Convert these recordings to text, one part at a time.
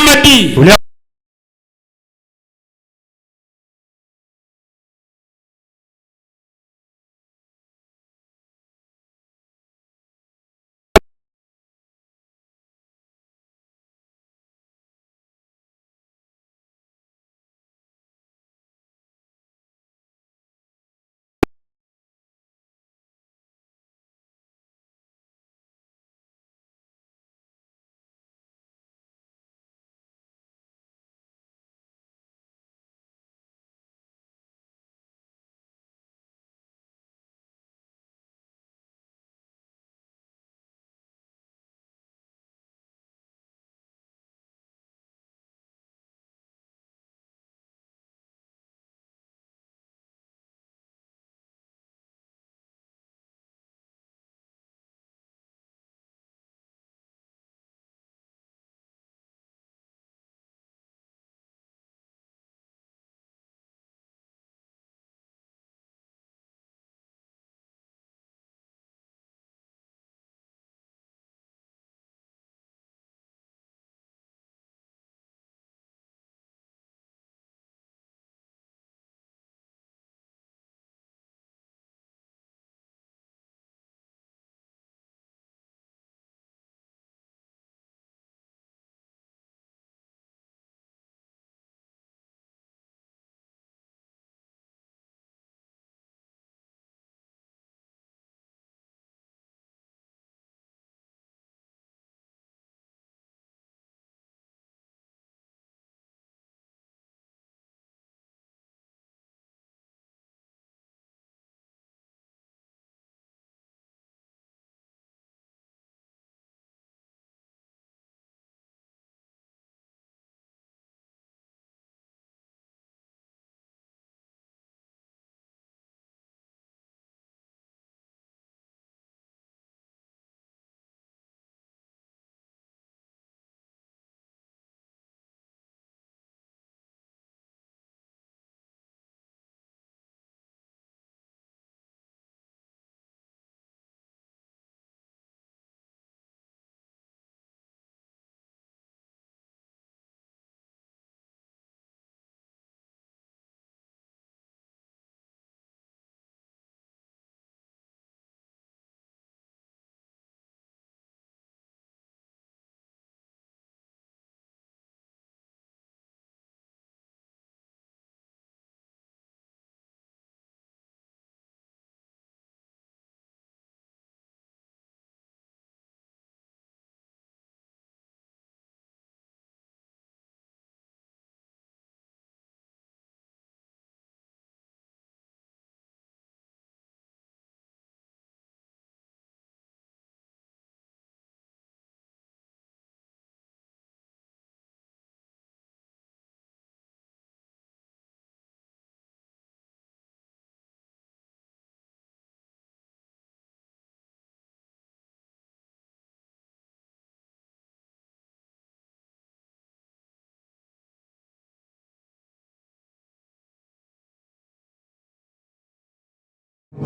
m'a dit,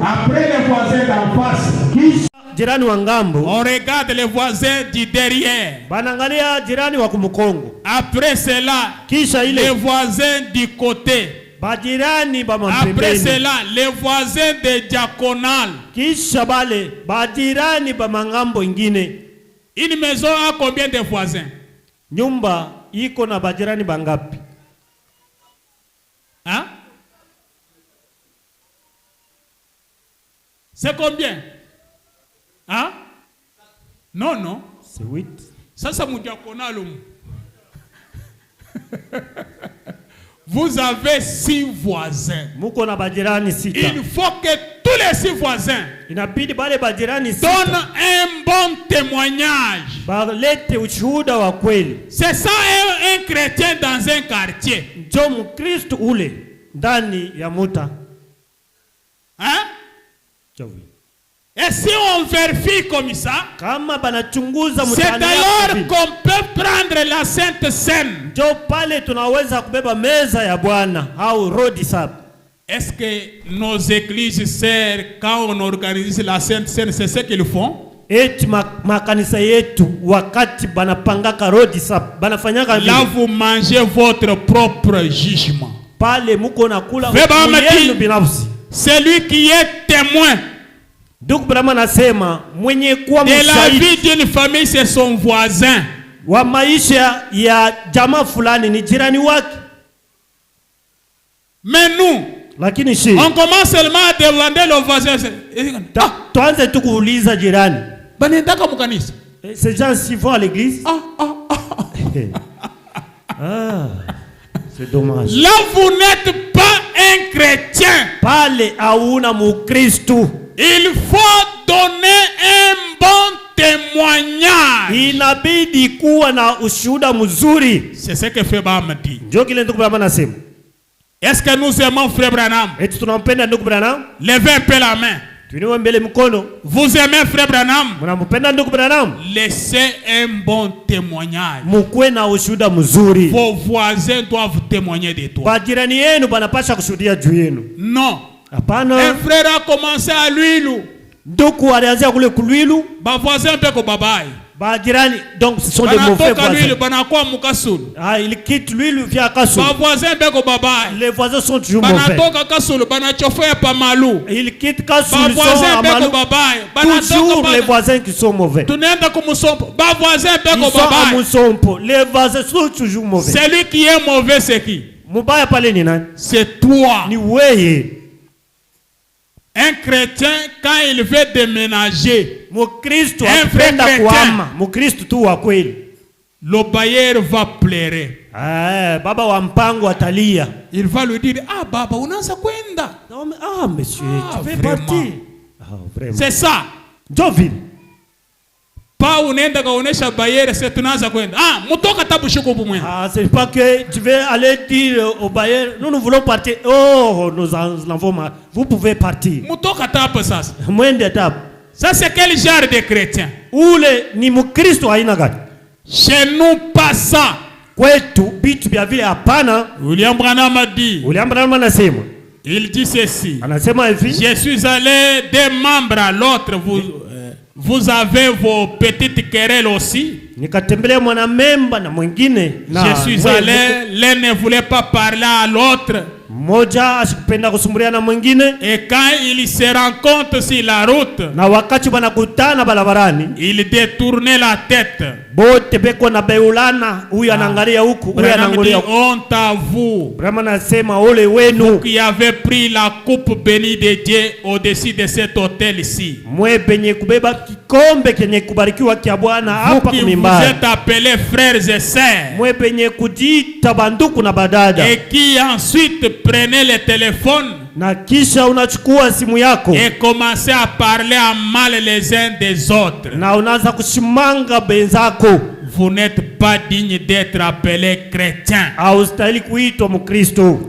après les voisins d'en face, jirani wa ngambo, on regarde les voisins du derrière. Banangalia jirani wa kumukongo. Après cela, kisha ile les voisins du côté. Bajirani ba mapembeni. Après cela, les voisins de diagonale. Kisha bale bajirani ba mangambo ingine. Une maison a combien de voisins? Nyumba iko na bajirani bangapi? Hein? C'est combien? Hein? Non, non. C'est 8. Ça, c'est mon diaconal. Vous avez 6 voisins. Il faut que tous les 6 voisins donnent un bon témoignage. C'est ça un chrétien dans un quartier. Hein? Et si on vérifie comme ça, c'est alors qu'on peut prendre la Sainte Seine. Est-ce que nos églises sœurs, quand on organise la Sainte Seine, c'est ce qu'ils font? eti makanisa yetu wakati banapangaka road sap banafanyaka là vous mangez votre propre jugement. Pale muko nakula binafsi. Celui qui est témoin donc Brahma nasema mwenye kuwa de la vie d'une famille c'est son voisin. Wa maisha ya jamaa fulani ni jirani wake. Mais nous, lakini shi on commence seulement à demander le voisin. Tuanze tu kuuliza jirani. Banendaka mukanisa. Ces gens s'y vont à l'église. C'est dommage. Là vous n'êtes pas un chrétien. Pale hauna mukristo. Il faut donner un bon témoignage. Inabidi kuwa na ushuhuda mzuri. C'est ce que fait Bama dit. Ndio kile ndugu Branham anasema. Est-ce que nous aimons frère Branham? Eti tunampenda ndugu Branham? Levez un peu la main. Tuinue mbele mkono. Vous aimez frère Branham? Mnampenda ndugu Branham? Laissez un bon témoignage. Mukwe na ushuhuda mzuri. Vos voisins doivent témoigner de toi. Bajirani yenu banapasha kushuhudia juu yenu. Non. Apana. Un frère a commencé à l'huile. Ndugu alianzia kule kulwilu. Ba voisin pe ko babai. Bajirani donc ce sont des mauvais voisins. Banakuwa mukasulu. Ah, il quitte l'huile via kasulu. Ba voisin pe ko babai. Les voisins sont toujours mauvais. Banatoka kasulu banachofoya pa malu. Il quitte kasulu sont à malu. Toujours les voisins qui sont mauvais. Tunaenda kumusompo. Ba voisin pe ko babai. Musompo. Les voisins sont toujours mauvais. Celui qui est mauvais c'est qui? Mubaya pale ni nani? C'est toi. Ni wewe. Un chrétien, quand il veut déménager, Mukristo apenda kuhama, Mukristo tu wa kweli, le bailleur va pleurer. Baba wa mpango atalia. Il va lui dire, ah baba, unaanza kwenda. Ah monsieur, tu veux partir. Vraiment. C'est ça. Jovin. Pas unaenda kaonesha bailleur, c'est tunaanza kwenda. Ah, mutoka tabu shuko bumwe. Ah, c'est pas que tu veux aller dire au bailleur, nous voulons partir. Oh, nous en avons marre. Vous pouvez partir. Mutoka tabu sasa. Mwende tabu. Ça c'est quel genre de chrétien? Ule ni Mkristo aina gani? Chez nous pas ça. Kwetu bitu vya vile hapana. William Branham a dit. William Branham anasema. Il dit ceci. Anasema hivi. Je suis allé d'un membre à l'autre. Vous avez vos petites querelles aussi. Nikatembelea mwana memba na mwingine. Je suis allé, l'un ne voulait pas parler à l'autre. Moja asikupenda kusumbulia na mwingine. Et quand il se rencontre sur la route, na wakati wanakutana barabarani, il détournait la tête. Bote beko na beulana, huyu anaangalia huku, huyu anaangalia huku. Honte à vous. Brahma nasema ole wenu. Qui avait pris la coupe bénie de Dieu au-dessus de cet hôtel ici. Mwe benye kubeba kikombe kenye kubarikiwa kia Bwana hapa kumimbari. Vous êtes appelés frères et sœurs. Mwe benye kujiita banduku na badada. Et qui ensuite prenez le téléphone na kisha unachukua simu yako et commencez à parler en mal les uns des autres. Na unaanza kushimanga benzako. Vous n'êtes pas digne d'être appelé chrétien. Haustahili kuitwa Mkristo.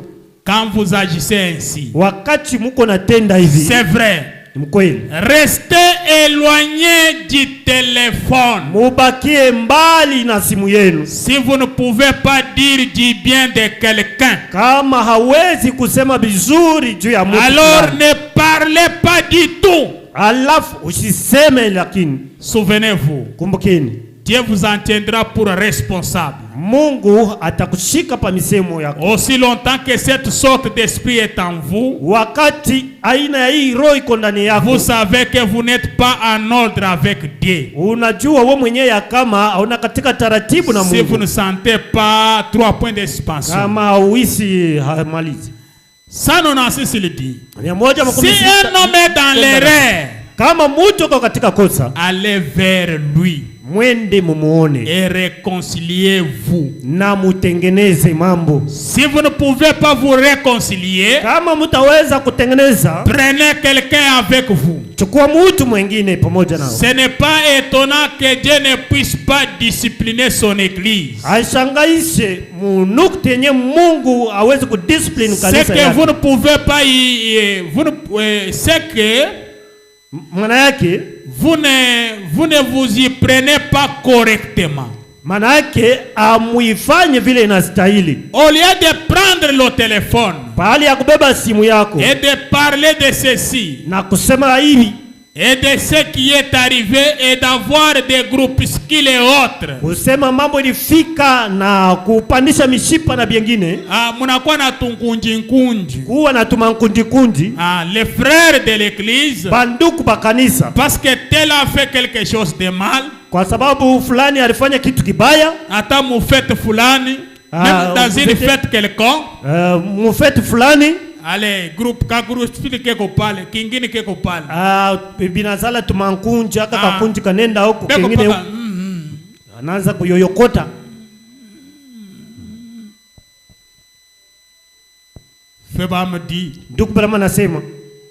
Quand vous agissez ainsi, wakati muko natenda hivi, c'est vrai. Restez éloigné du téléphone. Mubakie mbali na simu yenu. Si vous ne pouvez pas dire du bien de quelqu'un, kama hawezi kusema bizuri juu ya mtu, alors ne parlez pas du tout. Alafu usiseme lakini. Souvenez-vous. Kumbukeni. Dieu vous en tiendra pour responsable. Mungu atakushika pa misemo yako. Aussi longtemps que cette sorte d'esprit est en vous, wakati aina ya hii roho iko ndani yako, vous savez que vous n'êtes pas en ordre avec Dieu. Unajua wewe mwenyewe ya kama hauna katika taratibu na Mungu. Si vous ne sentez pas 3 points d'expansion. Kama uisi hamalizi. Ça non ainsi il dit. Si un homme est dans l'erreur, kama mtu uko katika kosa, allez vers lui. Mwende mumuone. Et réconciliez-vous. Na mutengeneze mambo. Si vous ne pouvez pas vous réconcilier, kama mutaweza kutengeneza, prenez quelqu'un avec vous. Chukua mtu mwingine pamoja nao. Ce n'est pas étonnant que Dieu ne puisse pas discipliner son église. Aishangaishe munukte yenye Mungu aweze kudiscipline kanisa yake. C'est que vous ne pouvez pas c'est que maana yake vous ne vous y prenez pas correctement. Maana yake amuifanye vile inastahili. Au lieu de prendre le téléphone, bali ya kubeba simu yako et de parler de ceci, na kusema hivi, et de ce qui est arrivé et d'avoir des groupuscules et autres. Kusema mambo ilifika na kupandisha mishipa na bingine. Munakuwa na tunkunji. Kuwa na tumankunji. Les frères de l'église. Banduku ba kanisa. Parce que tel a fait quelque chose de mal. Kwa sababu fulani alifanya kitu kibaya. Ata mufete fulani. Même dans une fête quelconque. Mufete fulani. Allez, groupe keko pale, kingine keko pale. Binazala tumankunja kaka kunji kanenda huko kingine huko. Anaanza kuyoyokota. Feba me dit, ndugu Brahma nasema,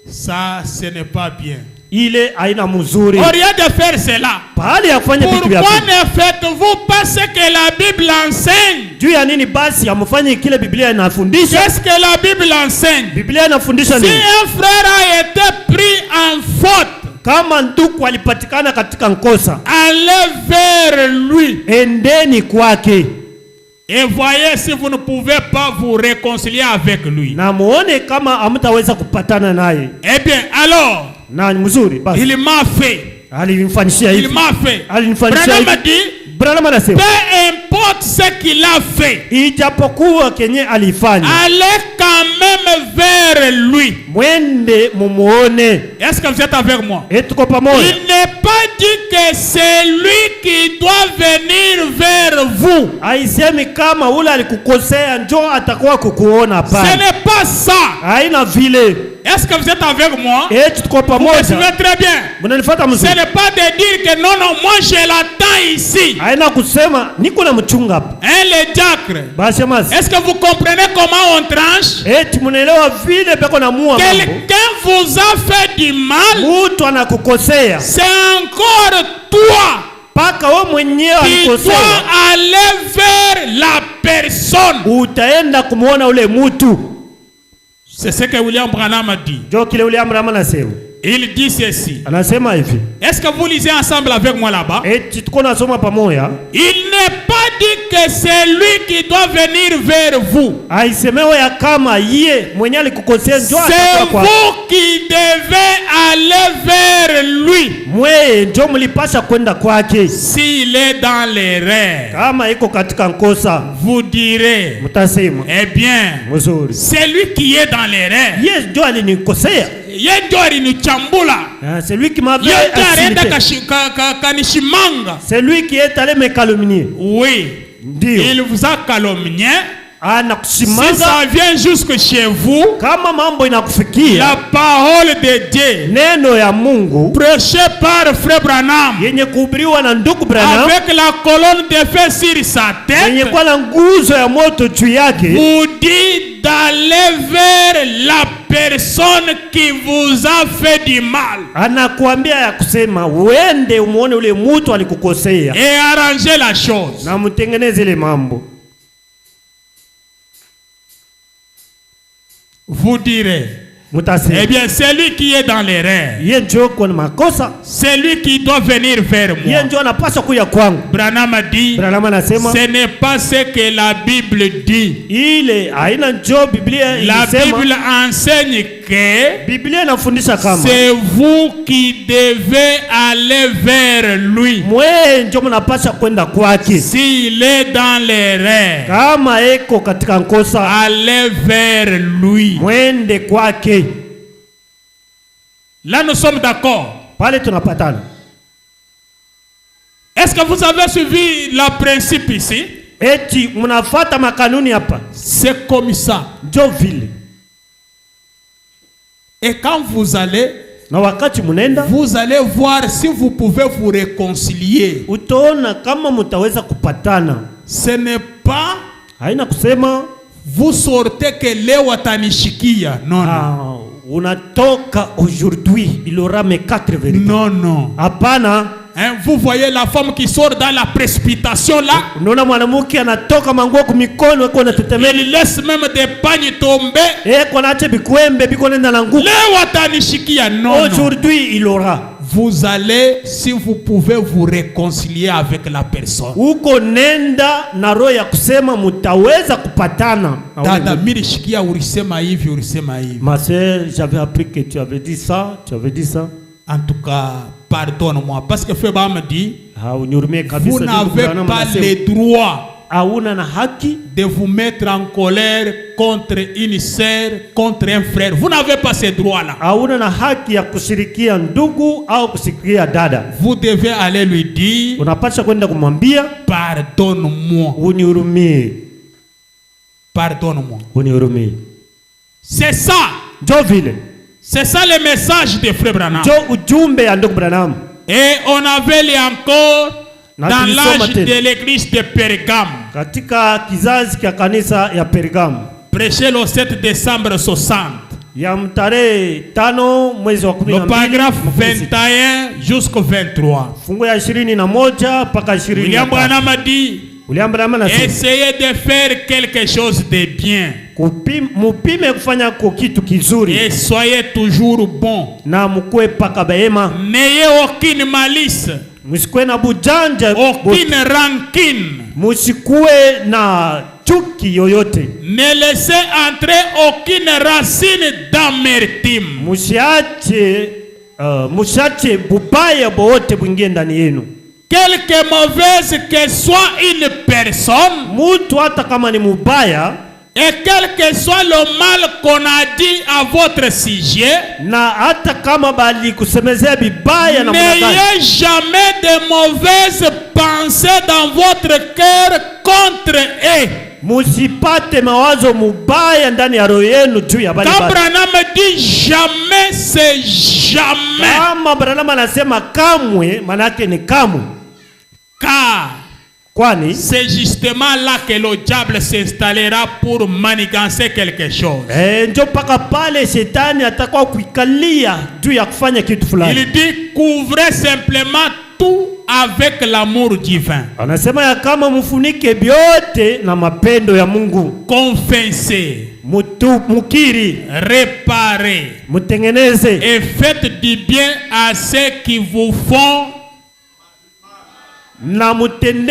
ça ce n'est pas bien. Ile haina mzuri. Au lieu de faire cela, pahali ya kufanya vitu vya pourquoi ne faites-vous pas ce que la Bible enseigne? Juu ya nini basi hamfanyi kile Biblia inafundisha? Qu'est-ce que la Bible enseigne? Biblia inafundisha nini? Si un frère a été pris en faute, kama ndugu alipatikana katika nkosa, allez vers lui. Endeni kwake. Et voyez si vous ne pouvez pas vous réconcilier avec lui. Na muone kama hamtaweza kupatana naye. Eh bien, alors, na mzuri basi. Il m'a fait. Alinifanyishia hivi. Il m'a fait. Alinifanyishia hivi. Branham anasema, peu importe ce qu'il a fait, ijapokuwa kenye alifanya, allez quand même vers lui. Mwende mumuone. Est-ce que vous êtes avec moi? Etuko pamoja. Il n'est pas dit que c'est lui qui doit venir vers vous. Haisemi kama ule alikukosea njoo atakuwa kukuona pale. Ce n'est pas ça. Haina vile. Est-ce que vous êtes avec moi? Etuko pamoja. Vous me suivez très bien. Mnanifuata mzuri. Ce n'est pas de dire que non, moi je l'attends ici. Haina kusema niko na mchunga hapa. Le diacre. Bashemazi. Est-ce que vous comprenez comment on tranche? Mnaelewa vile beko na mua mambo. Quelqu'un vous a fait du mal. Mtu anakukosea. C'est encore toi. Paka wewe mwenyewe alikosea. Tu dois aller vers la personne. Utaenda kumuona ule mtu. C'est ce que William Branham a dit. Jo kile William Branham anasema. Il dit ceci. Anasema hivi. Est-ce que vous lisez ensemble avec moi là-bas? Tuko nasoma pamoja. Il n'est pas dit que c'est lui qui doit venir vers vous. Aisemewe ya kama yeye mwenyewe alikukosea njoo atakuwa kwako. C'est vous qui devez aller vers lui. Mwe njoo mlipasha kwenda kwake. S'il est dans l'erreur, kama iko katika nkosa, vous direz, mtasema, eh bien, mzuri, c'est lui qui est dans l'erreur. Yes, njoo alinikosea. Yeye ndio alinichambula. C'est lui qui m'avait kanishimanga. C'est lui qui est allé me calomnier. Oui. Ndio. Il vous a calomnié. Si ça vient jusque chez vous, kama mambo inakufikia, la parole de Dieu, neno ya Mungu, prêché par Frère Branham, yenye kuhubiriwa na ndugu Branham, avec la colonne de feu sur sa tête, yenye kwa na nguzo ya moto juu yake, vous dit d'aller vers la personne qui vous a fait du mal. Anakuambia ya kusema uende umuone ule mtu alikukosea, et arranger la chose, na mtengeneze ile mambo. Vous direz, eh bien, c'est lui qui est dans l'erreur. C'est lui qui doit venir vers moi. Branham a dit, ce n'est pas ce que la Bible dit. La Bible enseigne que c'est vous qui devez aller vers lui. S'il est dans l'erreur, allez vers lui. Là, nous sommes d'accord. Est-ce que vous avez suivi le principe ici? C'est comme ça. Et quand vous allez, vous allez voir si vous pouvez vous réconcilier. Ce n'est pas vous sortez que leo atanishikia. Non, non. Unatoka aujourd'hui, il aura mes 4 vérités. Non, non. Hapana. Hein, vous voyez la femme qui sort dans la précipitation là. Il laisse même des pagnes tomber. Aujourd'hui, il aura. Vous allez, si vous pouvez vous réconcilier avec la personne. Ma soeur, j'avais appris que tu avais dit ça, tu avais dit ça. En tout cas, pardonne-moi. Parce que Frère me dit, vous n'avez pas le droit de vous mettre en colère contre une sœur, contre un frère. Vous n'avez pas ce droit-là. Vous devez aller lui dire, pardonne-moi. Pardonne-moi. C'est ça. C'est ça le message de Frère Branham. Et on avait lu encore dans l'âge de l'église de Pergame. Prêché le 7 décembre 60. Le paragraphe 21 jusqu'au 23. William Branham a dit, essayez de faire quelque chose de bien. Et soyez toujours bon. N'ayez aucune malice, aucune rancune. Ne laissez entrer aucune racine d'amertume. Quelque mauvaise que soit une personne, et quel que soit le mal qu'on a dit à votre sujet, n'ayez jamais de mauvaises pensées dans votre cœur contre eux. Quand Branham dit jamais, c'est jamais. Car c'est justement là que le diable s'installera pour manigancer quelque chose. Il dit couvrez simplement tout avec l'amour divin. Confessez, réparez et faites du bien à ceux qui vous font na mutende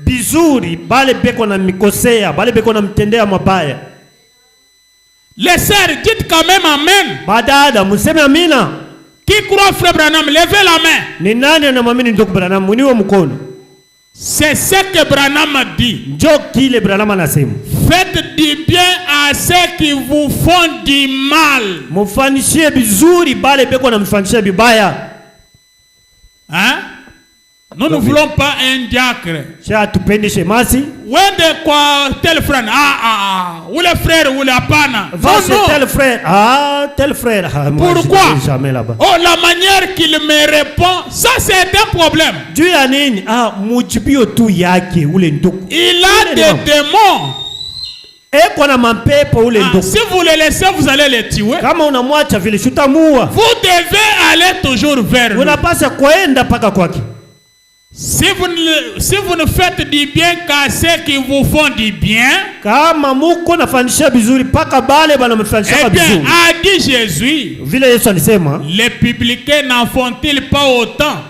bizuri bale beko na mikosea bale beko na mtendea mabaya. Les sœurs, dites quand même amen. Badada museme amina. Qui croit Frère Branham, levez la main. Ni nani anamwamini ndugu Branham? Muniwe mkono. C'est ce que Branham dit. Njo kile Branham anasema. Faites du bien à ceux qui vous font du mal. Mufanishie bizuri bale beko na mfanishie bibaya. Hein? Nous ne voulons pas un diacre. Wende kwa tel frère. Ou le frère ou la pana. Va chez tel frère. Tel frère. Pourquoi? Oh, la manière qu'il me répond, ça c'est un problème. Il a des démons. Si vous les laissez, vous allez les tuer. Vous devez aller toujours vers lui. Si vous ne faites du bien qu'à ceux qui vous font du bien, eh bien, a dit Jésus, les publicains n'en font-ils pas autant?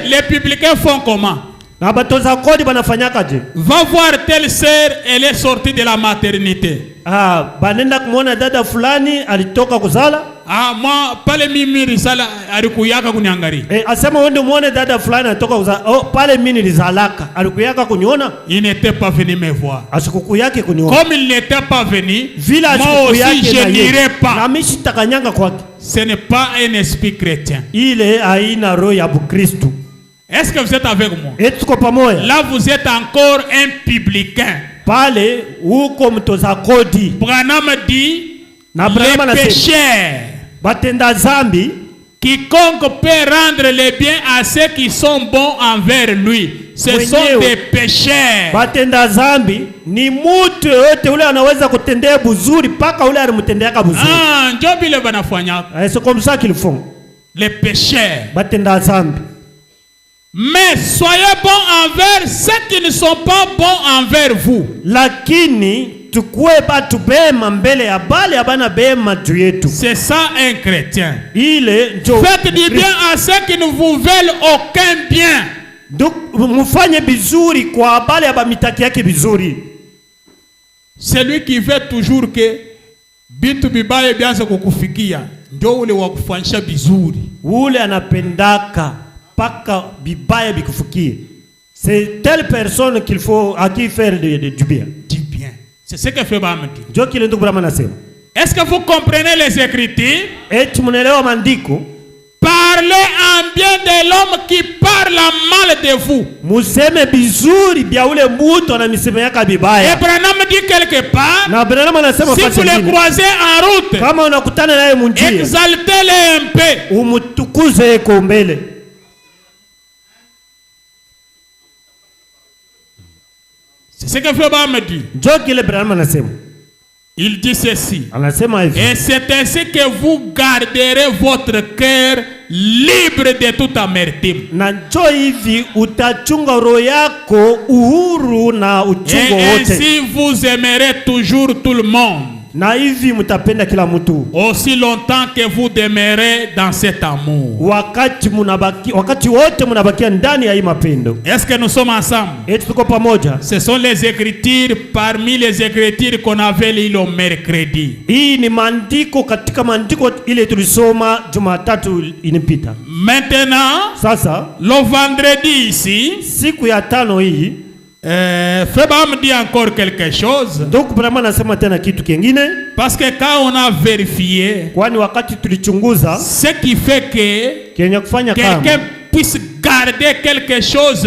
Les publicains font comment? Va voir telle sœur, elle est sortie de la maternité. Moi, pale mimi risala alikuyaka kuniangalia. Asema wende muone dada fulani anatoka kuzala. Pale mimi nilizalaka. Alikuyaka kuniona? Il n'était pas venu me voir. Asikuku yake kuniona. Comme il n'était pas venu, moi aussi je n'irai pas. Na mimi sitakanyanga kwake. Ce n'est pas un esprit chrétien. Ile haina roho ya Bukristo. Est-ce que vous êtes avec moi? Tuko pamoja. Là vous êtes encore un publicain. Pale uko mtoza kodi. Branham dit les pécheurs, batenda zambi, quiconque peut rendre le bien à ceux qui sont bons envers lui, ce sont des pécheurs. Batenda zambi ni mtu yote ule anaweza kutendea buzuri paka ule alimtendeaka buzuri. Ndio vile banafanya. C'est comme ça qu'ils font. Les pécheurs. Batenda zambi. Mais soyez bons envers ceux qui ne sont pas bons envers vous. Lakini tukue batu bema mbele ya bale abana bema juu yetu. C'est ça un chrétien. Faites du bien à ceux qui ne vous veulent aucun bien. Donc mufanye bizuri kwa bale abamitaki yake bizuri. Celui qui veut toujours que bitu bibaya bianze kukufikia ndio ule wa kufanyisha bizuri. Ule anapendaka paka bibaya bikufikie. C'est telle personne qu'il faut à qui faire du bien. Du bien. C'est ce que fait Abraham dit. Ndio kile ndugu Abraham anasema. Est-ce que vous comprenez les Écritures? Eti mnaelewa maandiko? Parlez en bien de l'homme qui parle mal de vous. Museme bizuri bia ule mtu anamisemeaka bibaya. Abraham dit quelque part. Na Abraham anasema si vous les croisez en route, kama unakutana naye munjia, exaltez-les un peu. Umutukuze kwa mbele. C'est ce que Abraham dit. Ndio kile Abraham anasema. Il dit ceci. Et c'est ainsi que vous garderez votre cœur libre de toute amertume. Na njoo hivi utachunga roho yako uhuru na uchungu wote. Et ainsi vous aimerez toujours tout le monde. Na hivi mtapenda kila mtu. Aussi longtemps que vous demeurez dans cet amour. Wakati wote mnabakia ndani ya hii mapendo. Est-ce que nous sommes ensemble? Eti tuko pamoja. Ce sont les écritures parmi les écritures qu'on avait lu le mercredi. Hii ni maandiko katika maandiko ile tulisoma Jumatatu inipita. Maintenant, sasa le vendredi ici, siku ya tano hii, Abraham dit encore quelque chose. Donc Abraham anasema tena kitu kingine. Parce que quand on a vérifié, kwani wakati tulichunguza, ce qui fait que quelqu'un puisse garder quelque chose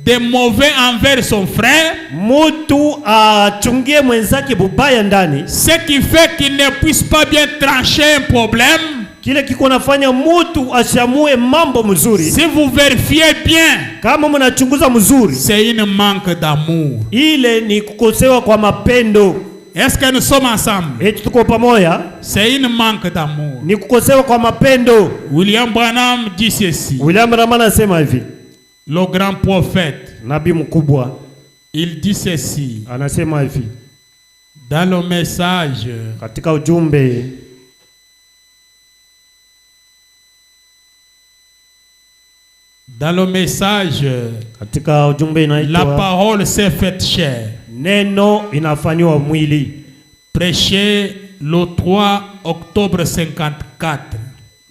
de mauvais envers son frère, mutu achungie mwenzake bubaya ndani, ce qui fait qu'il ne puisse pas bien trancher un problème, kile kiko nafanya mutu ashamue mambo mzuri. Si vous vérifiez bien, kama mnachunguza mzuri, c'est une manque d'amour. Ile ni kukosewa kwa mapendo. Est-ce que nous sommes ensemble? Eti tuko pamoja? C'est une manque d'amour. Ni kukosewa kwa mapendo. William Branham dit ceci. William Branham anasema hivi. Le grand prophète, nabii mkubwa, il dit ceci. Anasema hivi. Dans le message, katika ujumbe, dans le message, katika ujumbe inaitwa La parole s'est faite chair. Neno inafanywa mwili. Prêché le 3 octobre 54.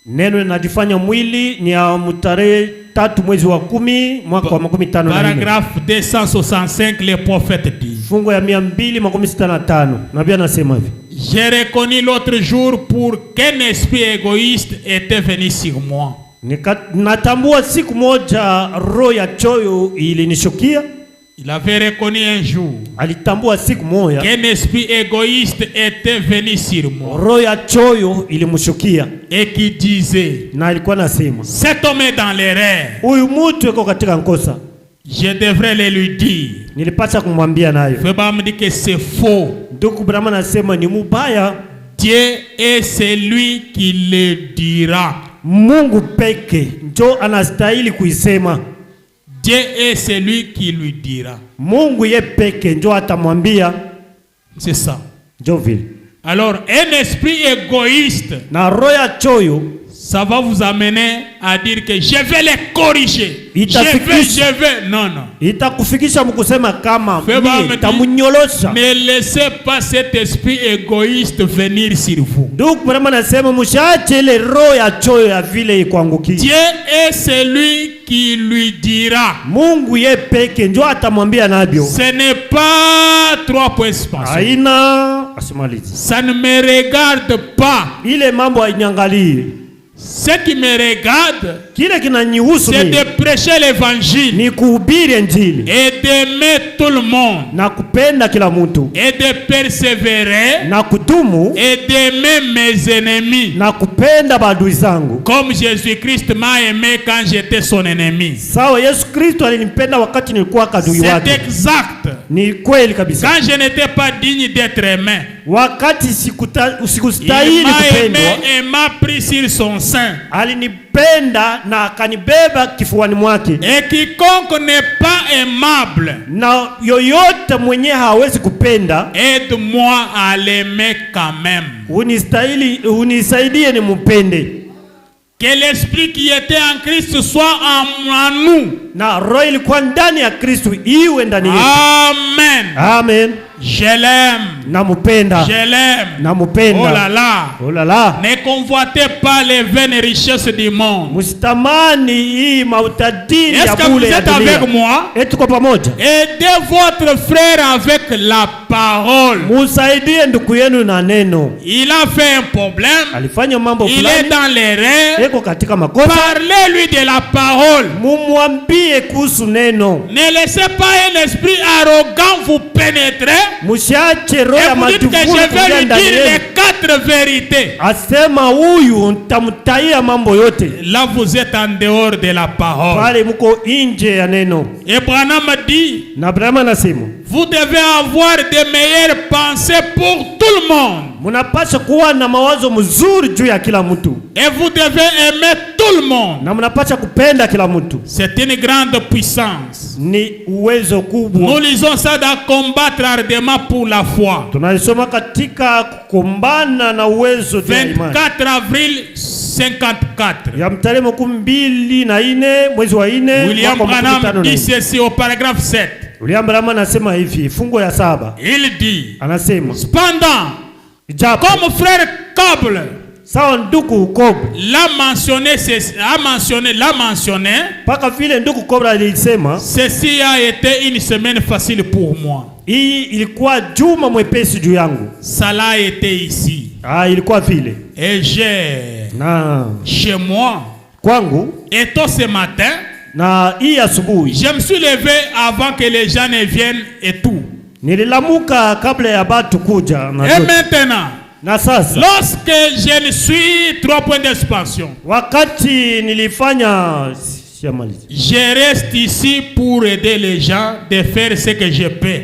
Neno linajifanya mwili ni ya tarehe 3 mwezi wa 10 mwaka wa 15. Paragraphe 265, le prophète dit. Fungu ya 265. Nabii anasema hivi. J'ai reconnu l'autre jour pour qu'un esprit égoïste était venu sur moi. Natambua siku moja roho ya choyo ilinishukia. Il avait reconnu un jour alitambua siku moja qu'un esprit égoïste était venu sur moi. Roho ya choyo ilimshukia. Et qui disait, na alikuwa nasema, cet homme est dans l'erreur. Huyu mtu yuko katika nkosa. Je devrais le lui dire. Nilipaswa kumwambia nayo. Feba me dit que c'est faux. Ndugu Branham anasema ni mubaya. Dieu est celui qui le dira. Mungu peke ndio anastahili kuisema. Dieu est celui qui lui dira. Mungu ye peke ndio atamwambia. C'est ça. Ndio vile. Alors un esprit égoïste, na roho ya choyo, ça va vous amener à dire que je vais les corriger. Je vais. Non. Itakufikisha mkusema kama tamunyolosha. Ne laissez pas cet esprit égoïste venir sur vous. Donc vraiment nasema mshaache ile roho ya choyo ya vile ikuangukie. Dieu est celui qui lui dira. Mungu ye peke ndio atamwambia nabyo. Ce n'est pas 3 points suspension. Haina asimalizi. Ça ne me regarde pas. Ile mambo hainyangalie. Ce qui me regarde, c'est de prêcher l'évangile et d'aimer tout le monde et de persévérer et d'aimer mes ennemis comme Jésus-Christ m'a aimé quand j'étais son ennemi. C'est exact. Quand je n'étais pas digne d'être aimé, il m'a aimé et m'a pris sur son sein. Alinipenda na akanibeba kifuani mwake. Et quiconque n'est pas aimable, na yoyote mwenye hawezi kupenda, aide-moi à l'aimer quand même. Unisaidie nimpende. Que l'esprit qui était en Christ soit en nous. Na roho ilikuwa ndani ya Kristo iwe ndani yetu. Amen. Amen. Je l'aime. Namupenda. Je l'aime. Namupenda. Oh là là. Oh là là. Ne convoitez pas les vaines richesses du monde. Musitamani hii mautadini ya bure ya dunia. Est-ce que vous êtes avec moi? Tuko pamoja. Aidez votre frère avec la parole. Musaidie ndugu yenu na neno. Il a fait un problème. Alifanya mambo fulani. Il est dans l'erreur. Eko katika makosa. Parlez-lui de la parole. Mumwambie kuhusu neno. Ne laissez pas un esprit arrogant vous pénétrer. Musiache roho ya majivuno kuingia ndani yenu. Les 4 vérités. Asema huyu nitamtaia mambo yote. Là vous êtes en dehors de la parole. Pale mko nje ya neno. Et Branham dit, na Branham anasema, vous devez avoir de meilleures pensées pour tout le monde. Munapaswa kuwa na mawazo mzuri juu ya kila mtu. Et vous devez aimer tout le monde. Na munapaswa kupenda kila mtu. C'est une grande puissance. Ni uwezo kubwa. Nous lisons ça dans Combattre ardemment pour la foi. Tunasoma katika kukumbana na uwezo wa imani. 24 avril 54. Ya mtarehe 24 mwezi wa 4. William Branham dit ceci au paragraphe 7. William Branham anasema hivi, fungu ya 7. Il dit, anasema, cependant, comme frère Coble sawa ndugu Coble l'a mentionné, paka vile ndugu Coble alisema, ceci a été une semaine facile pour moi. Hii ilikuwa juma mwepesi juu yangu. Ça a été ici. Ilikuwa vile. Et j'ai chez moi kwangu et tôt ce matin na hii asubuhi je me suis levé avant que les gens ne viennent et tout. Nililamuka kabla ya batu kuja na et maintenant na sasa lorsque je ne suis 3 points d'expansion, wakati nilifanya je reste ici pour aider les gens de faire ce que je peux.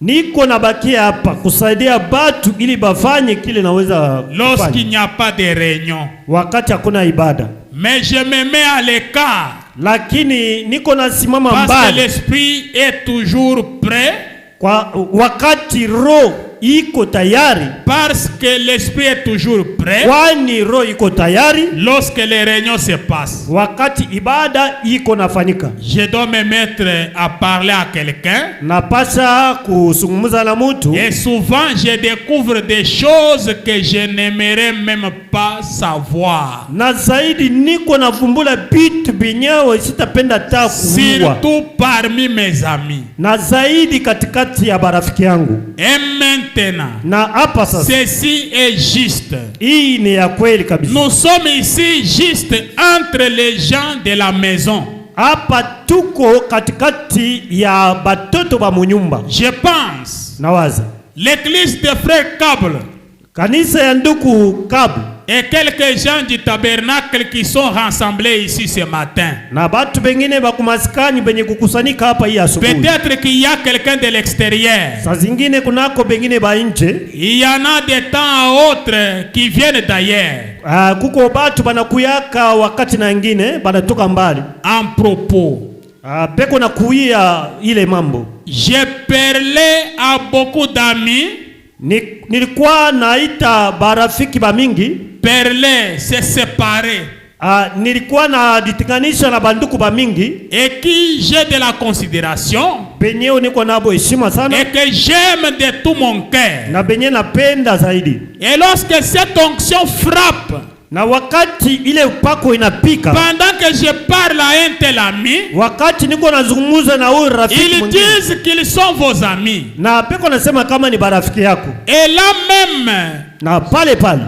Niko nabakia hapa kusaidia batu ili bafanye kile naweza kufanya. Lorsqu'il n'y a pas de réunion, wakati hakuna ibada. Mais je me mets à l'écart. Lakini niko nasimama mbali. Parce que l'esprit est toujours prêt. Kwa wakati roho iko tayari. Parce que l'esprit est toujours prêt. Kwani roho iko tayari. Lorsque les réunions se passent. Wakati ibada iko nafanyika. Je dois me mettre à parler à quelqu'un. Napasha kuzungumza na mtu. Et souvent je découvre des choses que je n'aimerais même pas savoir. Na zaidi niko navumbula bitu binyawe sitapenda hata kujua. Surtout parmi mes amis. Na zaidi katikati ya marafiki yangu. Na hapa sasa, ceci est juste. Hii ni ya kweli kabisa. Nous sommes ici juste entre les gens de la maison. Hapa tuko katikati ya batoto ba munyumba. Je pense, nawaza, l'église de frère Cable, kanisa ya ndugu Cable, et quelques gens du tabernacle qui sont rassemblés ici ce matin. Na batu bengine ba kumaskani benye kukusanyika hapa hii asubuhi. Peut-être qu'il y a quelqu'un de l'extérieur. Saa zingine kunako bengine ba nje. Il y en a de temps à autre qui viennent d'ailleurs. Kuko batu banakuyaka wakati na ngine banatoka mbali. En propos. Beko na kuia ile mambo. J'ai parlé à beaucoup d'amis. Nilikuwa naita barafiki ba mingi. Parler, c'est séparer. Nilikuwa na ditinganisha na banduku ba mingi. Et qui j'ai de la considération. Benye niko nabo heshima sana. Et que j'aime de tout mon cœur. Na benye napenda zaidi. Et lorsque cette onction frappe. Na wakati ile upako inapika. Pendant que je parle à un tel ami. Wakati niko nazungumza na huyu rafiki mwingine. Ils disent qu'ils sont vos amis. Na peko nasema kama ni barafiki yako. Et là même. Na pale pale.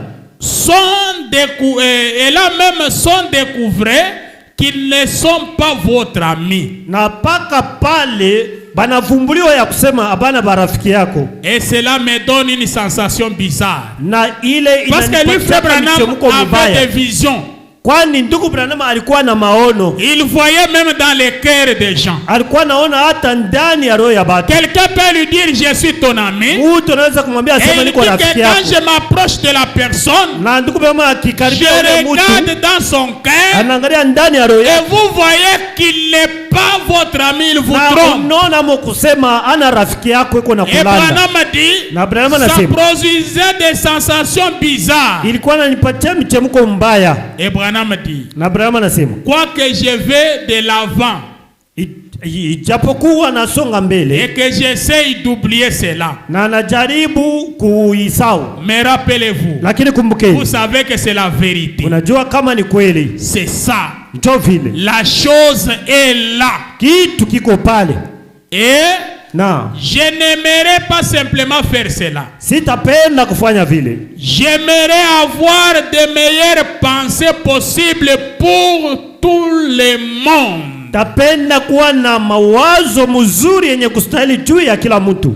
Et là même sont découverts qu'ils ne sont pas votre ami. Na paka pale banavumbuliwa ya kusema abana barafiki yako. Et cela me donne une sensation bizarre. Na ile parce que lui frère Branham avait des visions. Kwani ndugu Branham alikuwa na maono. Il voyait même dans les cœurs des gens. Alikuwa naona hata ndani ya roho ya watu. Quelqu'un peut lui dire je suis ton ami. Mtu anaweza kumwambia sema niko rafiki yako. Quand je m'approche de la personne, na ndugu Branham akikaribia mtu, je regarde dans son cœur. Anaangalia ndani ya roho yake. Et vous voyez qu'il n'est pas votre ami, il vous trompe. Unaona mkusema ana rafiki yako iko na kulanda. Et Branham dit, na Branham ça produisait des sensations bizarres. Ilikuwa inanipatia mchemko mbaya. Et Branham dit, na Branham anasema, quoique je vais de l'avant, ijapokuwa nasonga mbele et que j'essaye d'oublier cela, na najaribu kuisahau, mais rappelez-vous, lakini kumbukeni, vous savez que c'est la vérité. unajua kama ni kweli, C'est ça. ndio vile La chose est là. kitu kiko pale, Et na je n'aimerais pas simplement faire cela. sitapenda kufanya vile. J'aimerais avoir de meilleures pensées possibles pour tout le monde. Tapenda kuwa na mawazo mzuri yenye kustahili juu ya kila mtu,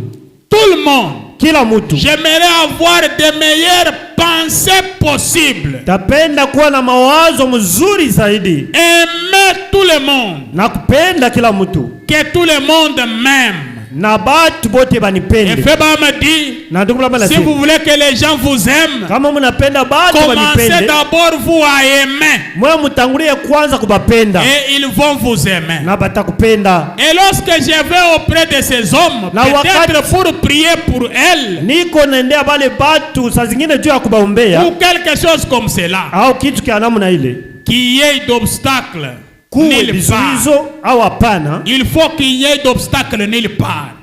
Tout le monde. kila mtu. J'aimerais avoir de meilleures pensées possibles. Tapenda kuwa na mawazo mzuri zaidi, Aimer tout le monde. na kupenda kila mtu, Que tout le monde m'aime. na batu bote Et banipende. Feba me dit, Na ndugu mama si nasema, vous voulez que les gens vous aiment, kama mnapenda batu commencez banipende, d'abord vous à aimer. mwe mtangulie kwanza kubapenda, Et ils vont vous aimer. na batakupenda. Et lorsque je vais auprès de ces hommes, Na peut-être pour prier pour elles, Niko naendea bale batu saa zingine juu ya kubaombea ou quelque chose comme cela, au kitu kia namna ile, qu'il y ait d'obstacles kuwe nulle part. vizuizo au hapana, Il faut qu'il y ait d'obstacles nulle part.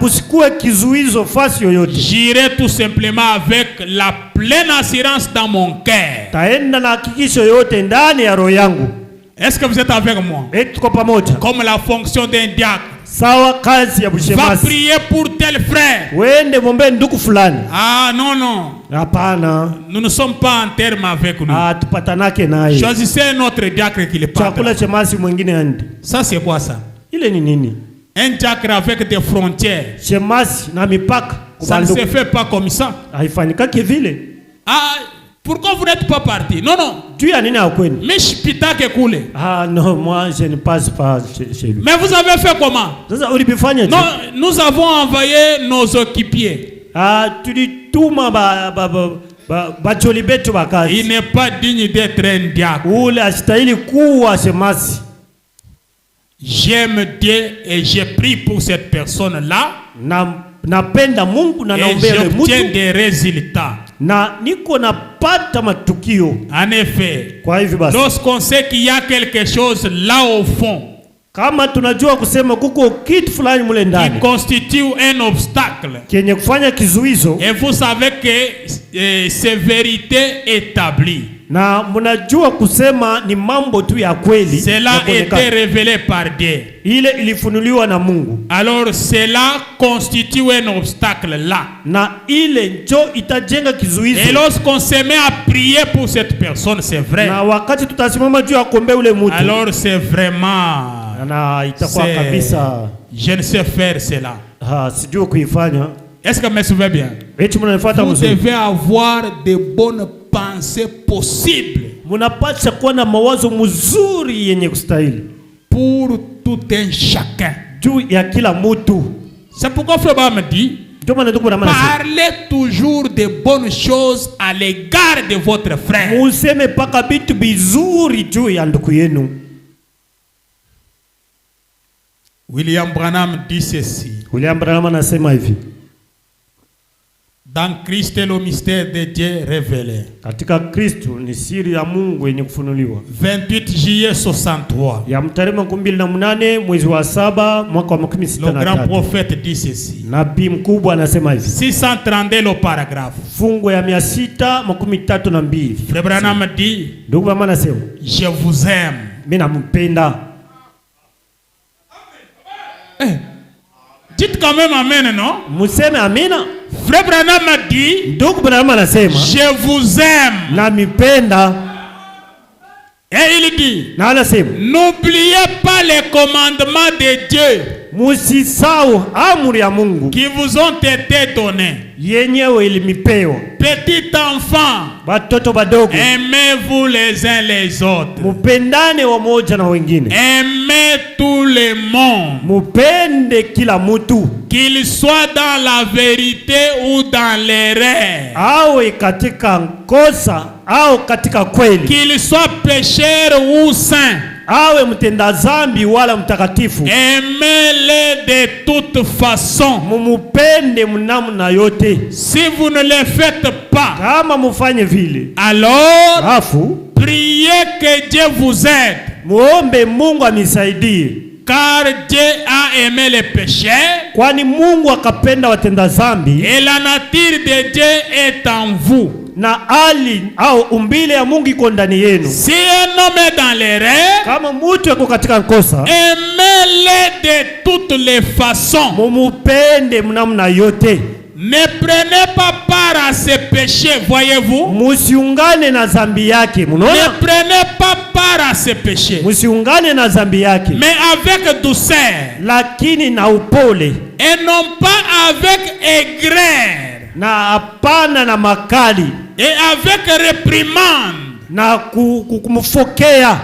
kusikue kizuizo fasi yoyote. J'irai tout simplement avec la pleine assurance dans mon cœur. Taenda na hakikisho yote ndani ya roho yangu. Est-ce que vous êtes avec moi? Tuko pamoja. Comme la fonction d'un diacre. Sawa kazi ya Va bushemasi. prier pour tel frère. Wende mombe nduku fulani. Ah non, non. Hapana. Nous ne sommes pas en terme avec nous. Tupatanake naye. Choisissez notre diacre qui le parle. Chakula chemasi mwingine andi. Ça c'est quoi ça? Ile ni nini? Un diacre avec des frontières. Chemasi na mipaka. Ça ne se fait pas comme ça. Haifanikake vile. Ah, pourquoi vous n'êtes pas parti? Non, non. Juu ya nini hakweni? Mishpitake kule. Non, moi je ne passe pas chez lui. Mais vous avez fait comment? Sasa ulibifanya Non, nous avons envoyé nos équipiers. Tulituma bacholi betu bakazi. Il n'est pas digne d'être un diacre. Ule astahili kuwa shemasi. J'aime Dieu et j'ai pris pour cette personne-là. Napenda Mungu na naombea et j'obtiens des résultats. Na niko napata matukio. En effet, kwa hivyo basi, lorsqu'on sait qu'il y a quelque chose là au fond, kama tunajua kusema kuko kitu fulani mule ndani qui constitue un obstacle, kenye kufanya kizuizo, et vous savez que c'est vérité établie. Na mnajua kusema ni mambo tu ya kweli. Cela a été révélé par Dieu. Ile ilifunuliwa na Mungu. Alors cela constitue un obstacle là. Na ile njo itajenga kizuizo. Et lorsqu'on se met à prier pour cette personne, c'est vrai. Na wakati tutasimama juu ya kuombea ule mtu, alors c'est vraiment, na itakuwa kabisa, je ne sais faire cela. Sijui kuifanya. Est-ce que me souvenez bien? Vous devez avoir de bonnes pensées possibles. Munapasha kuwa na mawazo mzuri yenye kustahili pour tout un chacun. Juu ya kila mtu. C'est pourquoi Frère me dit, parlez toujours de bonnes choses à l'égard de votre frère. Museme paka bitu bizuri juu ya ndugu yenu. William Branham dit ceci. William Branham anasema hivi. Dans Christ est le mystère de Dieu révélé. Katika Kristo ni siri ya Mungu yenye kufunuliwa. 28 juillet 63. Ya tarehe 28 mwezi wa 7 mwaka wa 1963. Le grand prophète dit ceci. Nabii mkubwa anasema hivi. 632 le paragraphe. Fungu ya 632. Frère Branham dit, ndugu mama anasema, je vous aime. Mimi nampenda. Dites quand même amen, non? Museme amina. Frère Branham a dit, ndugu Branham anasema, je vous aime. Namipenda. Et il dit, na anasema, n'oubliez pas les commandements de Dieu. Musisahau amri ya Mungu qui vous ont été donnés. Yenyewe ilimipewa. Petit enfant, batoto badogo, aimez-vous les uns les autres. Mupendane wamoja na wengine. Aimez tout le monde. Mupende kila mtu. Qu'il soit dans la vérité ou dans l'erreur. Awe katika kosa au katika kweli. Qu'il soit pécheur ou saint. Awe mtenda zambi wala mtakatifu. Aimez-les de toute façon. Mumupende mnamna yote. Si vous ne le faites pas, kama mufanye vile, alors priez que Dieu vous aide. Muombe Mungu amisaidie. Car Dieu a aimé les pécheurs. Kwani Mungu akapenda watenda zambi. Et la nature de Dieu est en vous. Na hali au umbile ya Mungu iko ndani yenu. Si un homme est dans l'erreur, kama mtu yuko katika kosa, aimez-le de toutes les façons. Mumupende mnamna yote. Ne prenez pas part à ses péchés, voyez-vous. Musiungane na zambi yake, munaona? Ne prenez pas part à ses péchés. Musiungane na zambi yake. Mais avec douceur. Lakini na upole. Et non pas avec aigreur. Na hapana na makali. Et avec réprimande. Na kumfokea.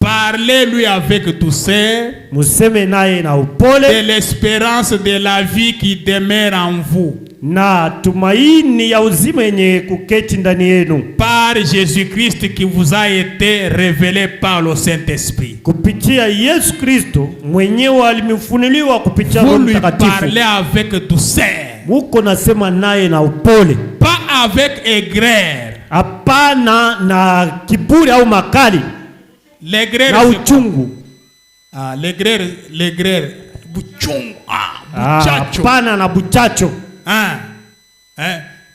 Parlez-lui avec douceur. Museme naye na upole. De l'espérance de la vie qui demeure en vous. Na tumaini ya uzima yenye kuketi ndani yenu. Par Jésus-Christ qui vous a été révélé par le Saint-Esprit. Kupitia Yesu Kristo mwenyewe alimifunuliwa kupitia Roho Mtakatifu. Vous lui parlez avec douceur. Muko nasema naye na upole. Pas avec aigreur. Hapana na kiburi au makali. L'aigreur na uchungu. L'aigreur. Buchungu. Buchacho. Hapana na buchacho.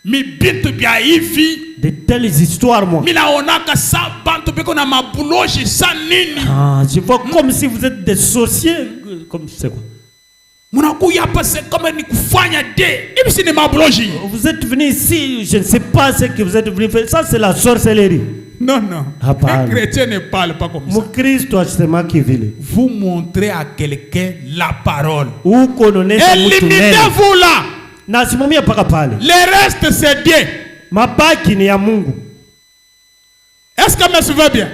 Mi bintu bia hivi. De telles histoires moi. Mi naonaka sa bantu biko na mabuloji sa nini. Je vois comme si vous êtes des sorciers. Comme c'est quoi? Munakuya hapa c'est comme ni kufanya de. Hivi si ni mabuloji. Vous êtes venu ici, je ne sais pas ce que vous êtes venu faire. Ça c'est la sorcellerie. Non. Un chrétien ne parle pas comme ça. Vous montrez à quelqu'un la parole. Et limitez-vous là. Le reste c'est Dieu. Est-ce que me suivez bien?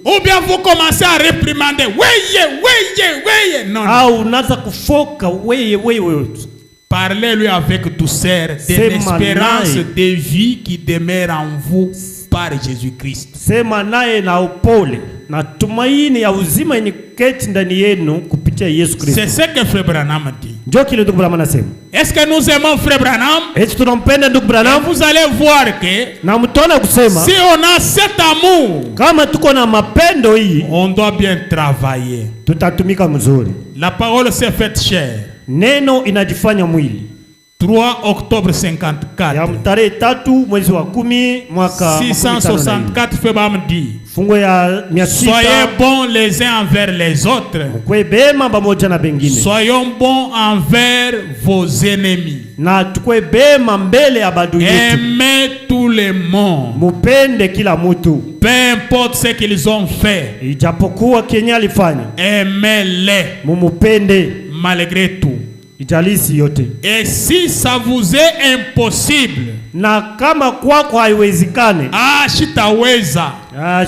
Ou bien vous commencez à réprimander. Oui. Non. Parlez-lui avec douceur de l'espérance de vie qui demeure en vous par Jésus-Christ. Sema naye na upole na tumaini ya uzima yenye keti ndani yenu kupitia Yesu Kristo. C'est ce que Frère Branham dit. Ndio kile ndugu Branham anasema. Est-ce que nous aimons Frère Branham? Est-ce que tunampenda ndugu Branham? Vous allez voir que na mtaona kusema si on a cet amour, kama tuko na mapendo hii, on doit bien travailler. Tutatumika mzuri. La parole s'est faite chair. Neno inajifanya mwili. 3 octobre 54. Ya mtarehe 3 mwezi wa 10 mwaka 664 Febam dit. Fungo ya 600. Soyez bons les uns envers les autres. Mkwe bema pamoja na bengine. Soyons bons envers vos ennemis. Na tukwe bema mbele ya badui yetu. Aimez tout le monde. Mupende kila mtu. Peu importe ce qu'ils ont fait. Ijapokuwa Kenya alifanya. Aimez-les. Mumupende malgré tout. Ijalisi yote. Et si ça vous est impossible, na kama kwako haiwezekane, sitaweza,